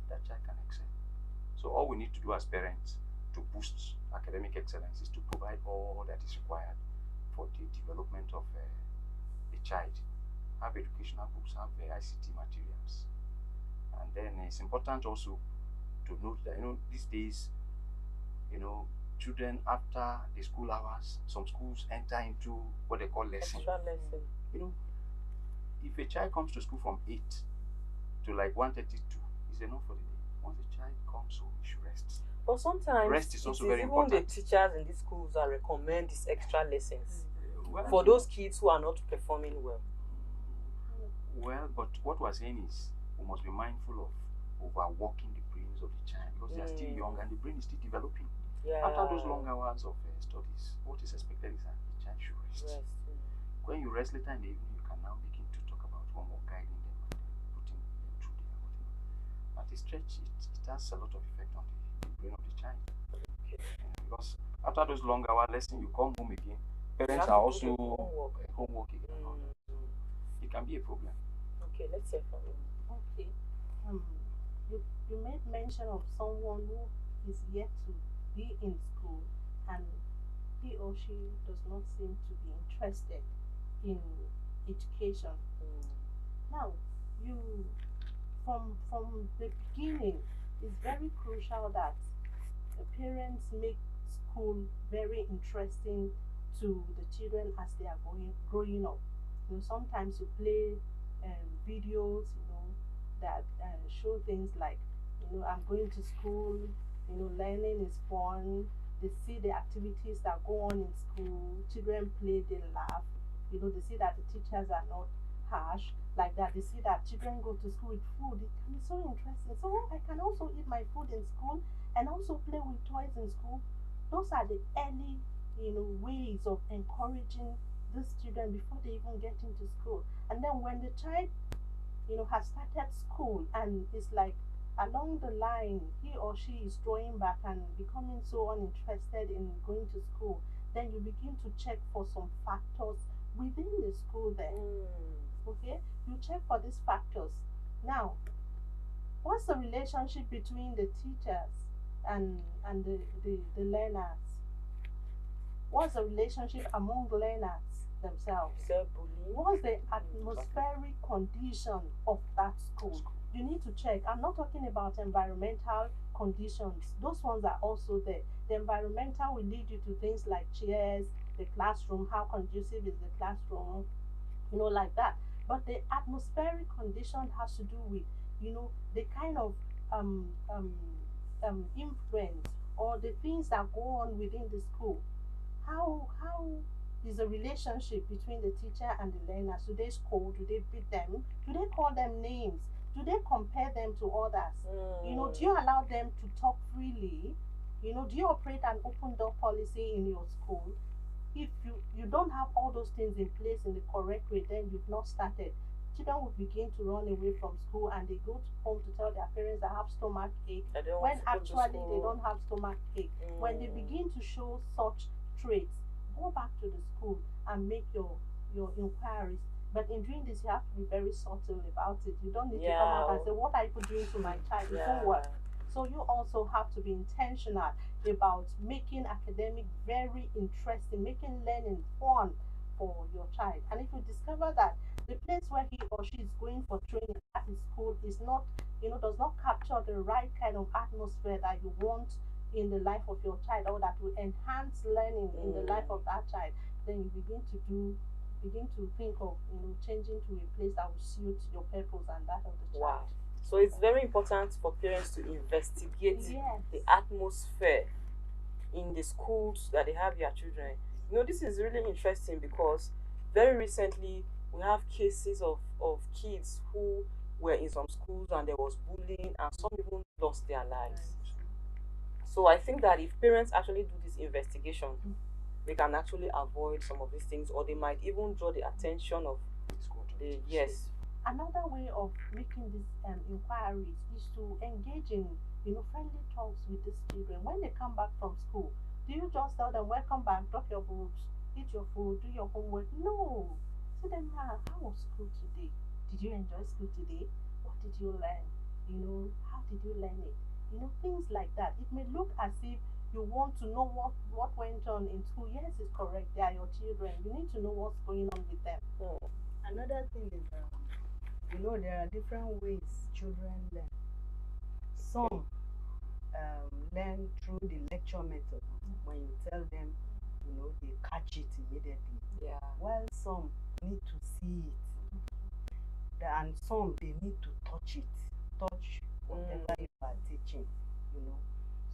[SPEAKER 7] that child can excel. So all we need to do as parents to boost academic excellence is to provide all that is required for the development of a child. Have educational books, have ICT materials. And then it's important also to note that, these days, children after the school hours, some schools enter into what they call lesson.
[SPEAKER 5] Extra lesson.
[SPEAKER 7] If a child comes to school from 8 to like 1:32, is enough for the day. Once the child comes home, he should rest.
[SPEAKER 5] But sometimes
[SPEAKER 7] Rest is also
[SPEAKER 5] it is
[SPEAKER 7] very
[SPEAKER 5] even
[SPEAKER 7] important.
[SPEAKER 5] the teachers in these schools that recommend these extra lessons
[SPEAKER 7] Well,
[SPEAKER 5] for those kids who are not performing well.
[SPEAKER 7] Well, but what we're saying is we must be mindful of overworking the brains of the child because they are still young and the brain is still developing.
[SPEAKER 5] Yeah.
[SPEAKER 7] After those long hours of studies, what is expected is that the child should rest. When you rest later in the evening, you can now begin to talk about homework, guiding them and putting them through their whatever. At a stretch, it has a lot of effect on the brain of the child. Because after those long hour lessons, you come home again. Parents are also homework again and all that. It can be a problem.
[SPEAKER 5] Okay, let's hear from you.
[SPEAKER 8] Okay. You made mention of someone who is yet to be in school and he or she does not seem to be interested in education. Now, you from the beginning, it's very crucial that the parents make school very interesting to the children as they are growing up. Sometimes you play videos, that show things like, I'm going to school, learning is fun. They see the activities that go on in school. Children play, they laugh. They see that the teachers are not harsh like that. They see that children go to school with food. It can be so interesting. So I can also eat my food in school and also play with toys in school. Those are the early, ways of encouraging these children before they even get into school. And then when the child, has started school and it's like along the line he or she is drawing back and becoming so uninterested in going to school, then you begin to check for some factors within the school there. Okay, you check for these factors. Now, what's the relationship between the teachers and the learners? What's the relationship among learners themselves?
[SPEAKER 5] Is there bullying?
[SPEAKER 8] What's the atmospheric condition of that school? You need to check. I'm not talking about environmental conditions. Those ones are also there. The environmental will lead you to things like chairs, the classroom, how conducive is the classroom, like that. But the atmospheric condition has to do with, the kind of um, um, influence or the things that go on within the school. How is the relationship between the teacher and the learners? Do they scold? Do they beat them? Do they call them names? Do they compare them to others? Do you allow them to talk freely? Do you operate an open door policy in your school? If you don't have all those things in place in the correct way, then you've not started. Children will begin to run away from school and they go to home to tell their parents they have stomach ache
[SPEAKER 5] I don't
[SPEAKER 8] when
[SPEAKER 5] want to go to
[SPEAKER 8] actually they
[SPEAKER 5] school.
[SPEAKER 8] don't have stomach ache. When they begin to show such traits, go back to the school and make your inquiries. But in doing this, you have to be very subtle about it. You don't need to come out and say, "What are you doing to my child?" It won't work. So you also have to be intentional about making academic very interesting, making learning fun for your child. And if you discover that the place where he or she is going for training at his school is not, does not capture the right kind of atmosphere that you want in the life of your child or that will enhance learning in the life of that child, then you begin to think of changing to a place that will suit your purpose and that of the child.
[SPEAKER 5] Wow. So it's very important for parents to investigate
[SPEAKER 8] Yes.
[SPEAKER 5] the atmosphere in the schools that they have their children. This is really interesting because very recently we have cases of kids who were in some schools and there was bullying and some even lost their lives. So I think that if parents actually do this investigation, they can actually avoid some of these things, or they might even draw the attention of the yes.
[SPEAKER 8] Another way of making these inquiries is to engage in friendly talks with these children when they come back from school. Do you just tell them welcome back, drop your books, eat your food, do your homework? No. Say them, how was school today? Did you enjoy school today? What did you learn? How did you learn it? Things like that. It may look as if you want to know what went on in school. Yes, it's correct. They are your children. You need to know what's going on with them.
[SPEAKER 6] Another thing is, there are different ways children learn. Some learn through the lecture method. When you tell them, they catch it immediately.
[SPEAKER 5] Yeah.
[SPEAKER 6] While some need to see it, and some they need to touch whatever you are teaching.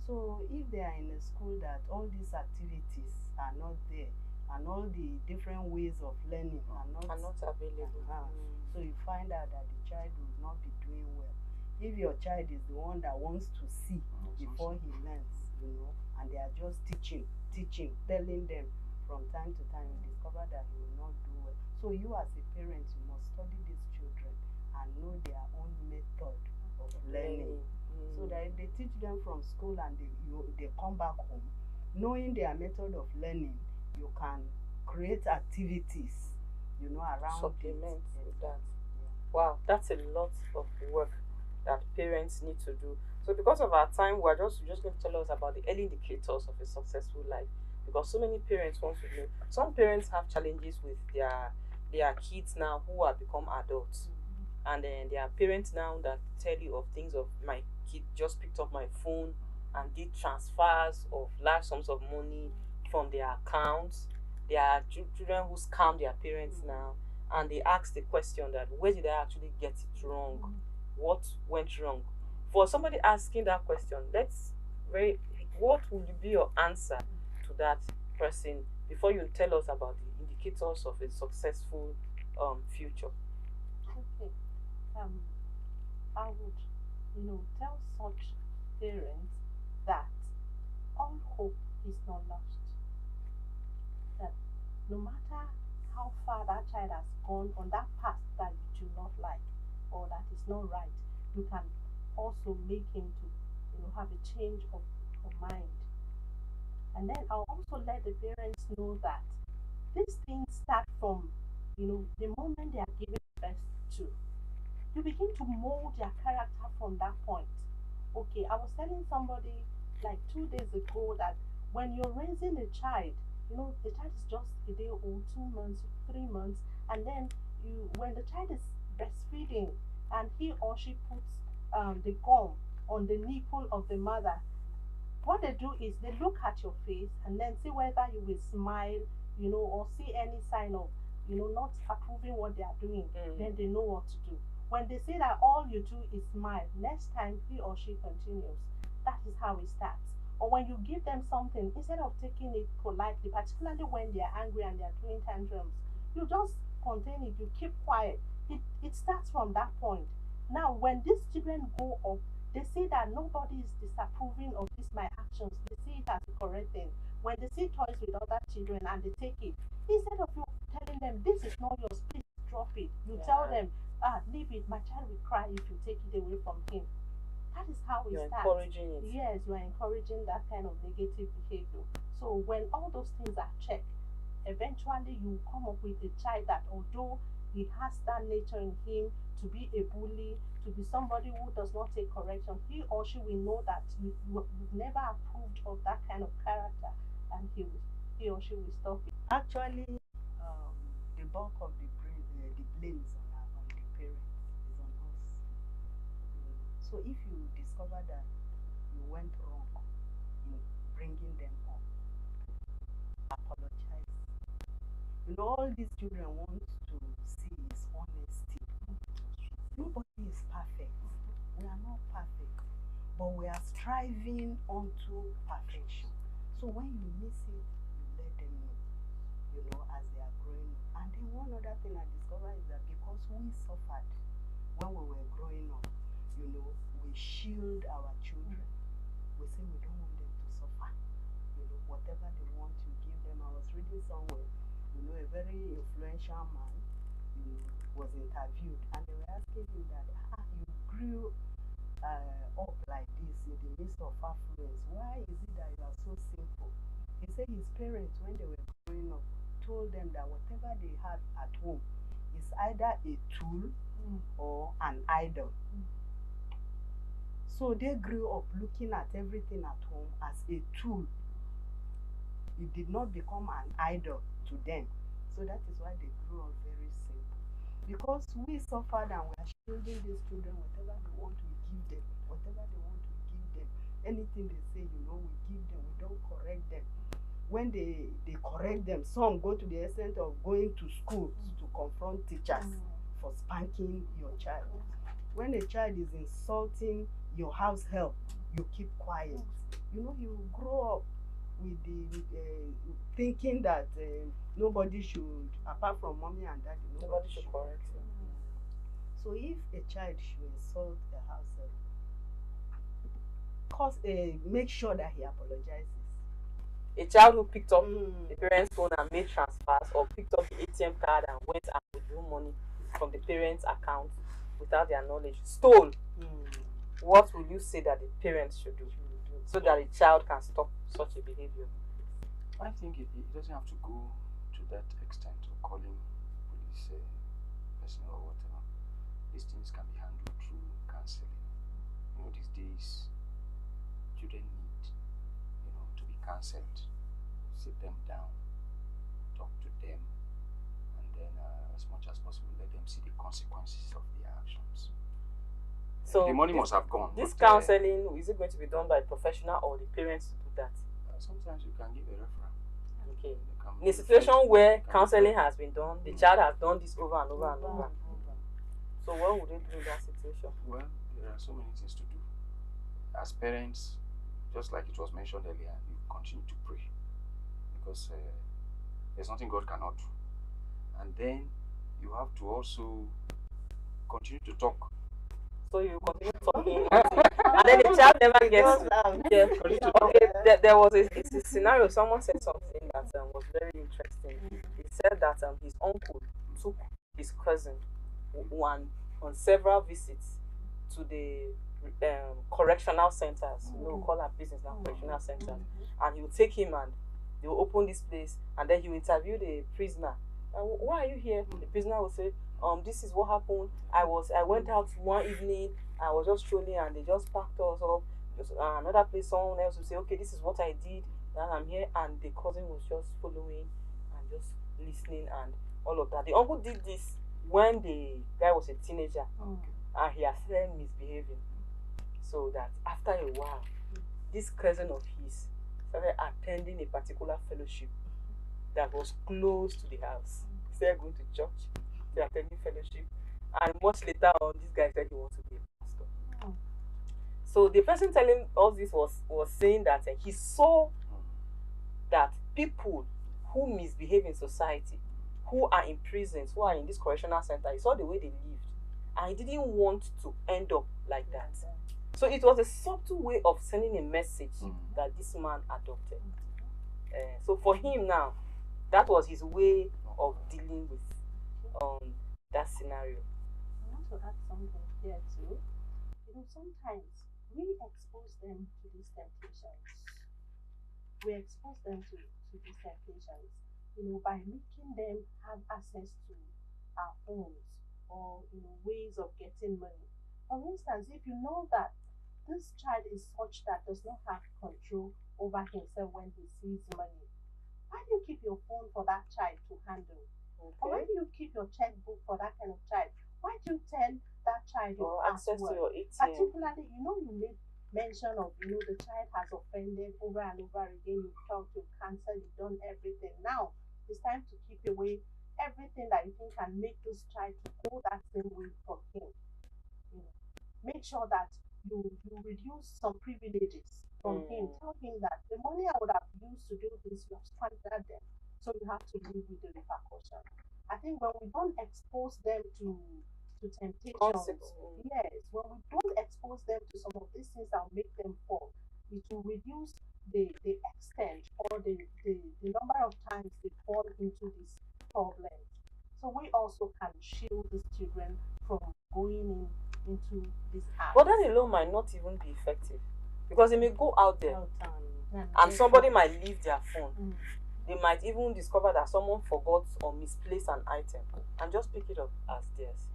[SPEAKER 6] So if they are in a school that all these activities are not there and all the different ways of learning are not
[SPEAKER 5] available.
[SPEAKER 6] So you find out that the child will not be doing well. If your child is the one that wants to see before he learns, and they are just teaching, telling them from time to time, you discover that he will not do well. So you as a parent, you must study these children and know their own method of learning. So that if they teach them from school and they come back home, knowing their method of learning, you can create activities, around
[SPEAKER 5] Supplement
[SPEAKER 6] it.
[SPEAKER 5] with that.
[SPEAKER 6] Yeah.
[SPEAKER 5] Wow, that's a lot of work that parents need to do. So because of our time, we're just going to tell us about the early indicators of a successful life. Because so many parents want to know. Some parents have challenges with their kids now who have become adults. And then there are parents now that tell you of things of my kid just picked up my phone and did transfers of large sums of money from their accounts. There are children who scam their parents now, and they ask the question that where did I actually get it wrong? What went wrong? For somebody asking that question, what would be your answer to that person before you tell us about the indicators of a successful future?
[SPEAKER 8] Okay. I would, tell such parents that all hope is not lost. That no matter how far that child has gone on that path that you do not like or that is not right, you can also make him to, have a change of mind. And then I'll also let the parents know that these things start from, the moment they are given birth to. You begin to mold their character from that point. Okay, I was telling somebody like 2 days ago that when you're raising a child, the child is just a day old, 2 months, 3 months, and then when the child is breastfeeding and he or she puts the gum on the nipple of the mother, what they do is they look at your face and then see whether you will smile, or see any sign of, not approving what they are doing. Then they know what to do. When they say that all you do is smile, next time he or she continues. That is how it starts. Or when you give them something, instead of taking it politely, particularly when they are angry and they are throwing tantrums, you just contain it, you keep quiet. It starts from that point. Now, when these children go up, they see that nobody is disapproving of this my actions. They see it as a correct thing. When they see toys with other children and they take it, instead of you telling them this is not yours, please drop it, you tell them, leave it. My child will cry if you take it away from him. That is how it
[SPEAKER 5] You're
[SPEAKER 8] starts.
[SPEAKER 5] encouraging it.
[SPEAKER 8] Yes, you are encouraging that kind of negative behavior. So when all those things are checked, eventually you come up with a child that although he has that nature in him to be a bully, to be somebody who does not take correction, he or she will know that you've never approved of that kind of character, and he or she will stop it.
[SPEAKER 6] Actually, the bulk of the blame is on the parents, is on us. So if you discover that you went wrong in bringing them up, apologize. All these children want to see is honesty. Nobody is perfect. We are not perfect, but we are striving onto perfection. So when you miss it, you let them know, as they are growing up. And then one other thing I discovered is that because we suffered when we were growing up, we shield our children. We say we don't want them to suffer. Whatever they want, you give them. I was reading somewhere, a very influential man, was interviewed, and they were asking him that, you grew up like this in the midst of affluence. Why is it that you are so simple? He said his parents, when they were growing up, told them that whatever they have at home is either a tool or an idol. So they grew up looking at everything at home as a tool. It did not become an idol to them. So that is why they grew up very simple. Because we suffered and we are shielding these children, whatever they want, we give them. Whatever they want, we give them. Anything they say, we give them. We don't correct them. When they correct them, some go to the extent of going to schools to confront teachers for spanking your child. When a child is insulting your house help, you keep quiet. You grow up with the thinking that nobody should, apart from mommy and daddy,
[SPEAKER 5] Nobody should correct you.
[SPEAKER 6] So if a child should insult the house help, make sure that he apologizes.
[SPEAKER 5] A child who picked up the parents' phone and made transfers, or picked up the ATM card and went and withdrew money from the parents' account without their knowledge, stole. What will you say that the parents should do so that the child can stop such a behavior?
[SPEAKER 7] I think it doesn't have to go to that extent of calling police personnel or whatever. These things can be handled through counseling. These days, children need, to be counseled. Sit them down, talk to them, and then as much as possible, let them see the consequences of their actions.
[SPEAKER 5] So
[SPEAKER 7] the money must have gone.
[SPEAKER 5] This
[SPEAKER 7] but,
[SPEAKER 5] counseling, is it going to be done by a professional or the parents to do that?
[SPEAKER 7] Sometimes you can give a referral.
[SPEAKER 5] Okay. In a situation where counseling has been done, the child has done this over and over and over. So what would they do in that situation?
[SPEAKER 7] Well, there are so many things to do. As parents, just like it was mentioned earlier, you continue to pray, because there's nothing God cannot do. And then you have to also continue to talk.
[SPEAKER 5] So you continue talking, and then the child never gets to. Okay, there was a scenario. Someone said something that was very interesting. He said that his uncle took his cousin on several visits to the correctional centers. You know, we call our business now correctional centers. And he will take him and they will open this place, and then he will interview the prisoner. Why are you here? The prisoner will say, this is what happened. I went out one evening, I was just strolling, and they just packed us up. Just, another place, someone else will say, okay, this is what I did, and I'm here. And the cousin was just following and just listening and all of that. The uncle did this when the guy was a teenager, and he had started misbehaving. So that after a while, this cousin of his started attending a particular fellowship that was close to the house. He started going to church, to attending fellowship, and much later on, this guy said he wants to be a pastor. So the person telling us this was saying that he saw that people who misbehave in society, who are in prisons, who are in this correctional center, he saw the way they lived, and he didn't want to end up like that. So it was a subtle way of sending a message that this man adopted. So for him now, that was his way of dealing with that scenario.
[SPEAKER 8] I want to add something here too. You know, sometimes we expose them to these temptations. We expose them to these temptations, you know, by making them have access to our phones or, you know, ways of getting money. For instance, if you know that this child is such that does not have control over himself when he sees money, why do you keep your phone for that child to handle? Or why do you keep your checkbook for that kind of child? Why do you tell that child your
[SPEAKER 5] Or access to
[SPEAKER 8] password?
[SPEAKER 5] your ATM.
[SPEAKER 8] Particularly, you know, you made mention of, you know, the child has offended over and over again. You've talked, you've cancelled, you've done everything. Now it's time to keep away everything that you think can make this child to go that same way from him. You know, make sure that you reduce some privileges from him. Tell him that the money I would have used to do this, you have squandered them. So you have to live with the repercussion. I think when we don't expose them to temptations, yes, when we don't expose them to some of these things that will make them fall, it will reduce the extent or the number of times they fall into these problems. So we also can shield these children from going into this acts.
[SPEAKER 5] But that alone might not even be effective, because they may go out there
[SPEAKER 8] Out
[SPEAKER 5] and somebody might leave their phone. They might even discover that someone forgot or misplaced an item and just pick it up as theirs.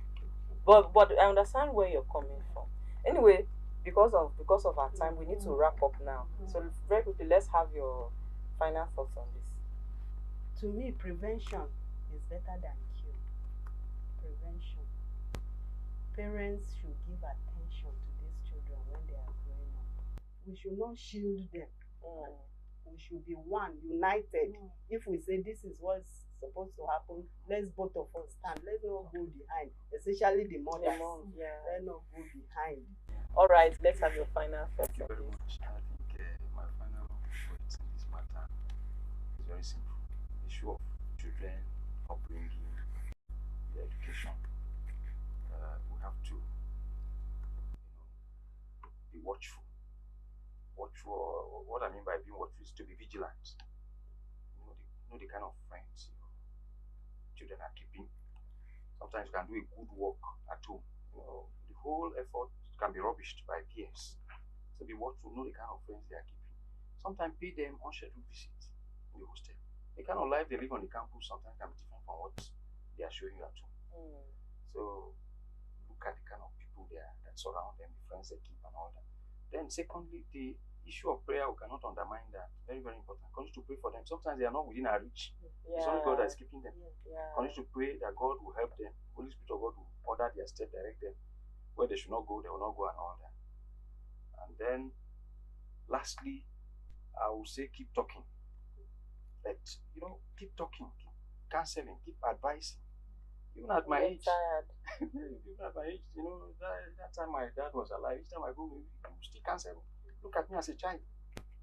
[SPEAKER 5] But I understand where you're coming from. Anyway, because of our time, we need to wrap up now. So very quickly, let's have your final thoughts on this.
[SPEAKER 6] To me, prevention is better than cure. Prevention. Parents should give attention to these children when they are growing up. We should not shield them. We should be one, united. If we say this is what's supposed to happen, let's both of us stand. Let's not go behind, especially the mothers. Let's not go behind.
[SPEAKER 5] All right, let's have your final thoughts.
[SPEAKER 7] Thank you very much. I think my final words in this matter is very simple. The issue of children, upbringing, their education. We have to, be watchful. Watchful. What I mean by being watchful is to be vigilant. Know the kind of friends children are keeping. Sometimes you can do a good work at home. The whole effort can be rubbished by peers. So be watchful. Know the kind of friends they are keeping. Sometimes pay them unscheduled visits in the hostel. The kind of life they live on the campus sometimes can be different from what they are showing you at home. So look at the kind of people that surround them, the friends they keep and all that. Then secondly, the issue of prayer, we cannot undermine that. Very, very important. Continue to pray for them. Sometimes they are not within our reach. It's only God that is keeping them. Continue to pray that God will help them. Holy Spirit of God will order their step, direct them. Where they should not go, they will not go and all that. And then lastly, I will say keep talking. Keep talking, keep counseling, keep advising. Even at my age, even at my age, that time my dad was alive, each time I go, we still counsel. Look at me as a child.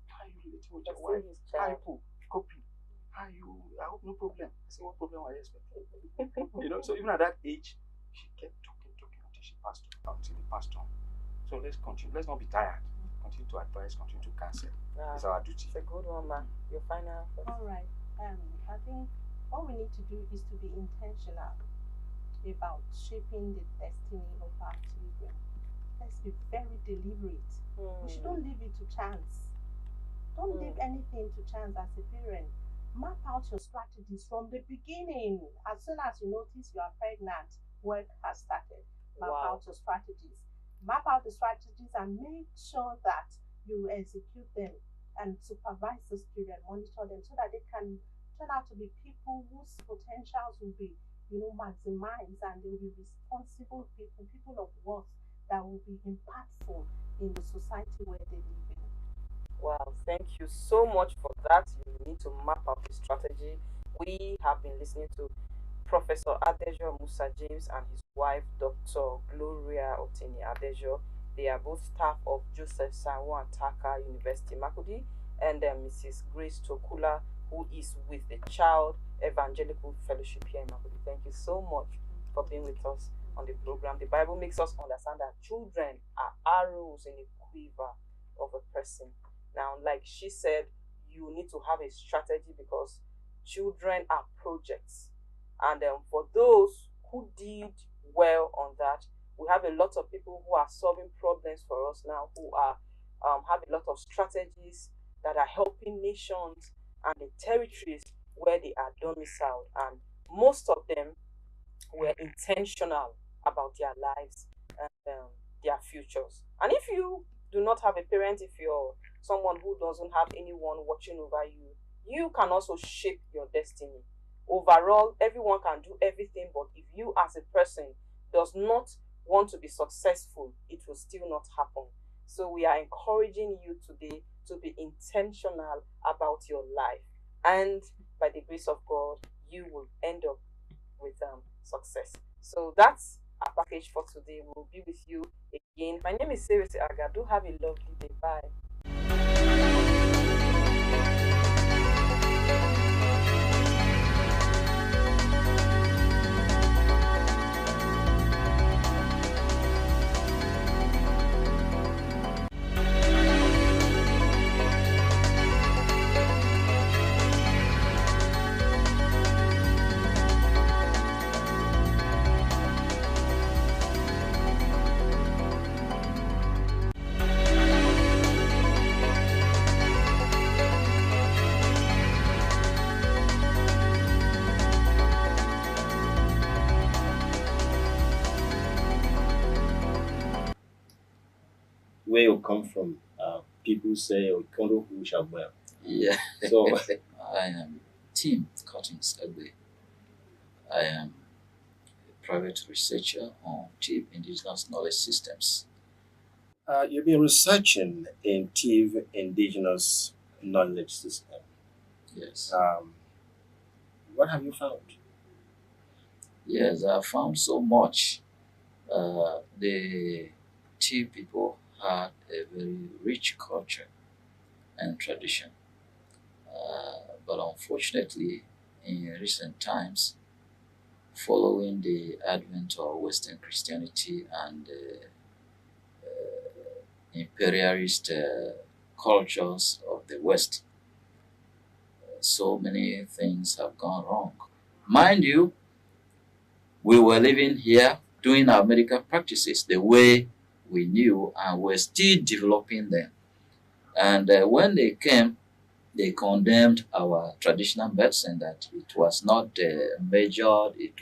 [SPEAKER 7] How are you relating with your wife? How are you coping? I hope no problem. I say, what problem are you expecting? So even at that age, she kept talking until she passed on. So let's continue. Let's not be tired. Continue to advise, continue to counsel. It's our duty.
[SPEAKER 5] It's a good one, man. Your final thoughts.
[SPEAKER 8] All right. I think what we need to do is to be intentional about shaping the destiny of our children. let's be very deliberate. We shouldn't leave it to chance. Don't leave anything to chance as a parent. Map out your strategies from the beginning. As soon as you notice you are pregnant, work has started. Map
[SPEAKER 5] Wow.
[SPEAKER 8] out your strategies. Map out the strategies and make sure that you execute them and supervise those children, monitor them so that they can turn out to be people whose potentials will be, maximized, and they will be responsible people, people of worth that will be impactful in the society where they live in.
[SPEAKER 5] Wow, thank you so much for that. You need to map out the strategy. We have been listening to Professor Adejo Musa James and his wife, Dr. Gloria Otini Adejo. They are both staff of Joseph Sanwo Antaka University, Makudi, and Mrs. Grace Tokula, who is with the Child Evangelical Fellowship here in Makudi. Thank you so much for being with us on the program. The Bible makes us understand that children are arrows in a quiver of a person. Now, like she said, you need to have a strategy because children are projects. And for those who did well on that, we have a lot of people who are solving problems for us now, who are have a lot of strategies that are helping nations and the territories where they are domiciled. And most of them were intentional about their lives and their futures. And if you do not have a parent, if you're someone who doesn't have anyone watching over you, you can also shape your destiny. Overall, everyone can do everything, but if you as a person does not want to be successful, it will still not happen. So we are encouraging you today to be intentional about your life. And by the grace of God, you will end up with success. So that's our package for today. We'll be with you again. My name is Serisi Aga. Do have a lovely day. Bye.
[SPEAKER 2] Where you come from, people say, "Oh, Kondo who shall well."
[SPEAKER 3] Yeah.
[SPEAKER 2] So,
[SPEAKER 3] I am Tim Cuttings Egbe. I am a private researcher on deep indigenous knowledge systems.
[SPEAKER 2] you've been researching in TIV indigenous knowledge system.
[SPEAKER 3] Yes.
[SPEAKER 2] What have you found?
[SPEAKER 3] Yes, I found so much. The tea people had a very rich culture and tradition. But unfortunately, in recent times, following the advent of Western Christianity and imperialist cultures of the West, so many things have gone wrong. Mind you, we were living here doing our medical practices the way we knew, and we're still developing them. And when they came, they condemned our traditional medicine, that it was not measured, it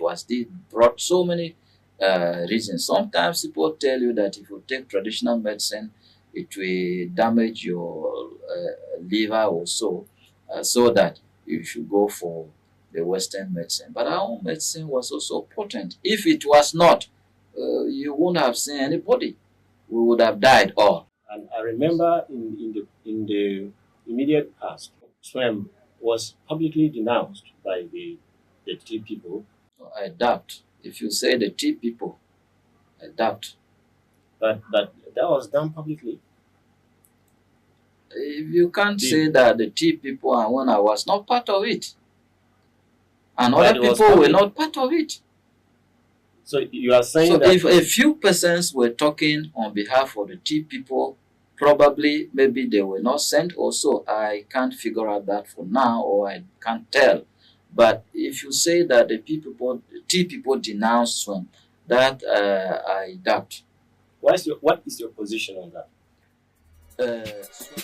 [SPEAKER 3] brought so many reasons. Sometimes people tell you that if you take traditional medicine, it will damage your liver or so that you should go for the Western medicine. But our own medicine was also potent. If it was not, you wouldn't have seen anybody. We would have died all.
[SPEAKER 2] And I remember in the immediate past, SWAM was publicly denounced by the tea people.
[SPEAKER 3] I doubt. If you say the tea people, I doubt.
[SPEAKER 2] But that was done publicly.
[SPEAKER 3] If you can't say that the tea people and when I was not part of it, and
[SPEAKER 2] But
[SPEAKER 3] other
[SPEAKER 2] it was
[SPEAKER 3] people were
[SPEAKER 2] public.
[SPEAKER 3] not part of it.
[SPEAKER 2] So you are saying
[SPEAKER 3] So
[SPEAKER 2] that
[SPEAKER 3] if a few persons were talking on behalf of the tea people, probably maybe they were not sent also. I can't figure out that for now, or I can't tell. But if you say that the tea people denounce one, that I doubt.
[SPEAKER 2] What is your position on that?
[SPEAKER 3] So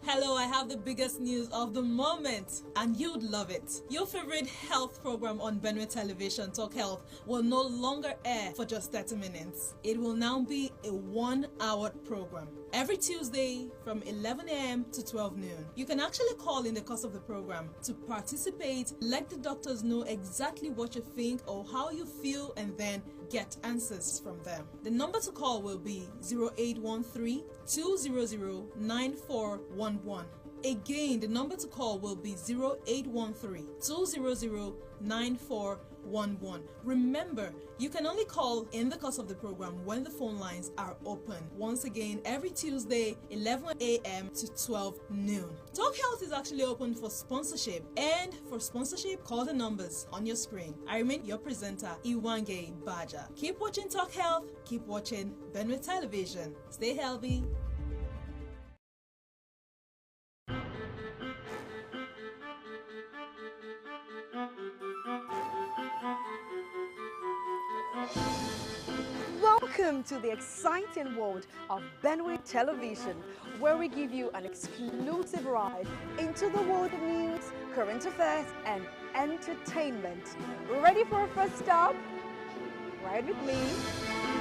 [SPEAKER 4] Hello, I have the biggest news of the moment, and you'd love it. Your favorite health program on Benue Television, Talk Health, will no longer air for just 30 minutes. It will now be a 1-hour program. Every Tuesday from 11 a.m. to 12 noon. You can actually call in the course of the program to participate, let the doctors know exactly what you think or how you feel, and then get answers from them. The number to call will be 0813 200 9411. Again, the number to call will be 0813 200 9411. Remember, you can only call in the course of the program when the phone lines are open. Once again, every Tuesday, 11 a.m. to 12 noon. Talk Health is actually open for sponsorship, and for sponsorship, call the numbers on your screen. I remain your presenter, Iwange Baja. Keep watching Talk Health, keep watching Benue Television. Stay healthy.
[SPEAKER 9] Welcome to the exciting world of Benue Television, where we give you an exclusive ride into the world of news, current affairs, and entertainment. Ready for a first stop? Ride with me.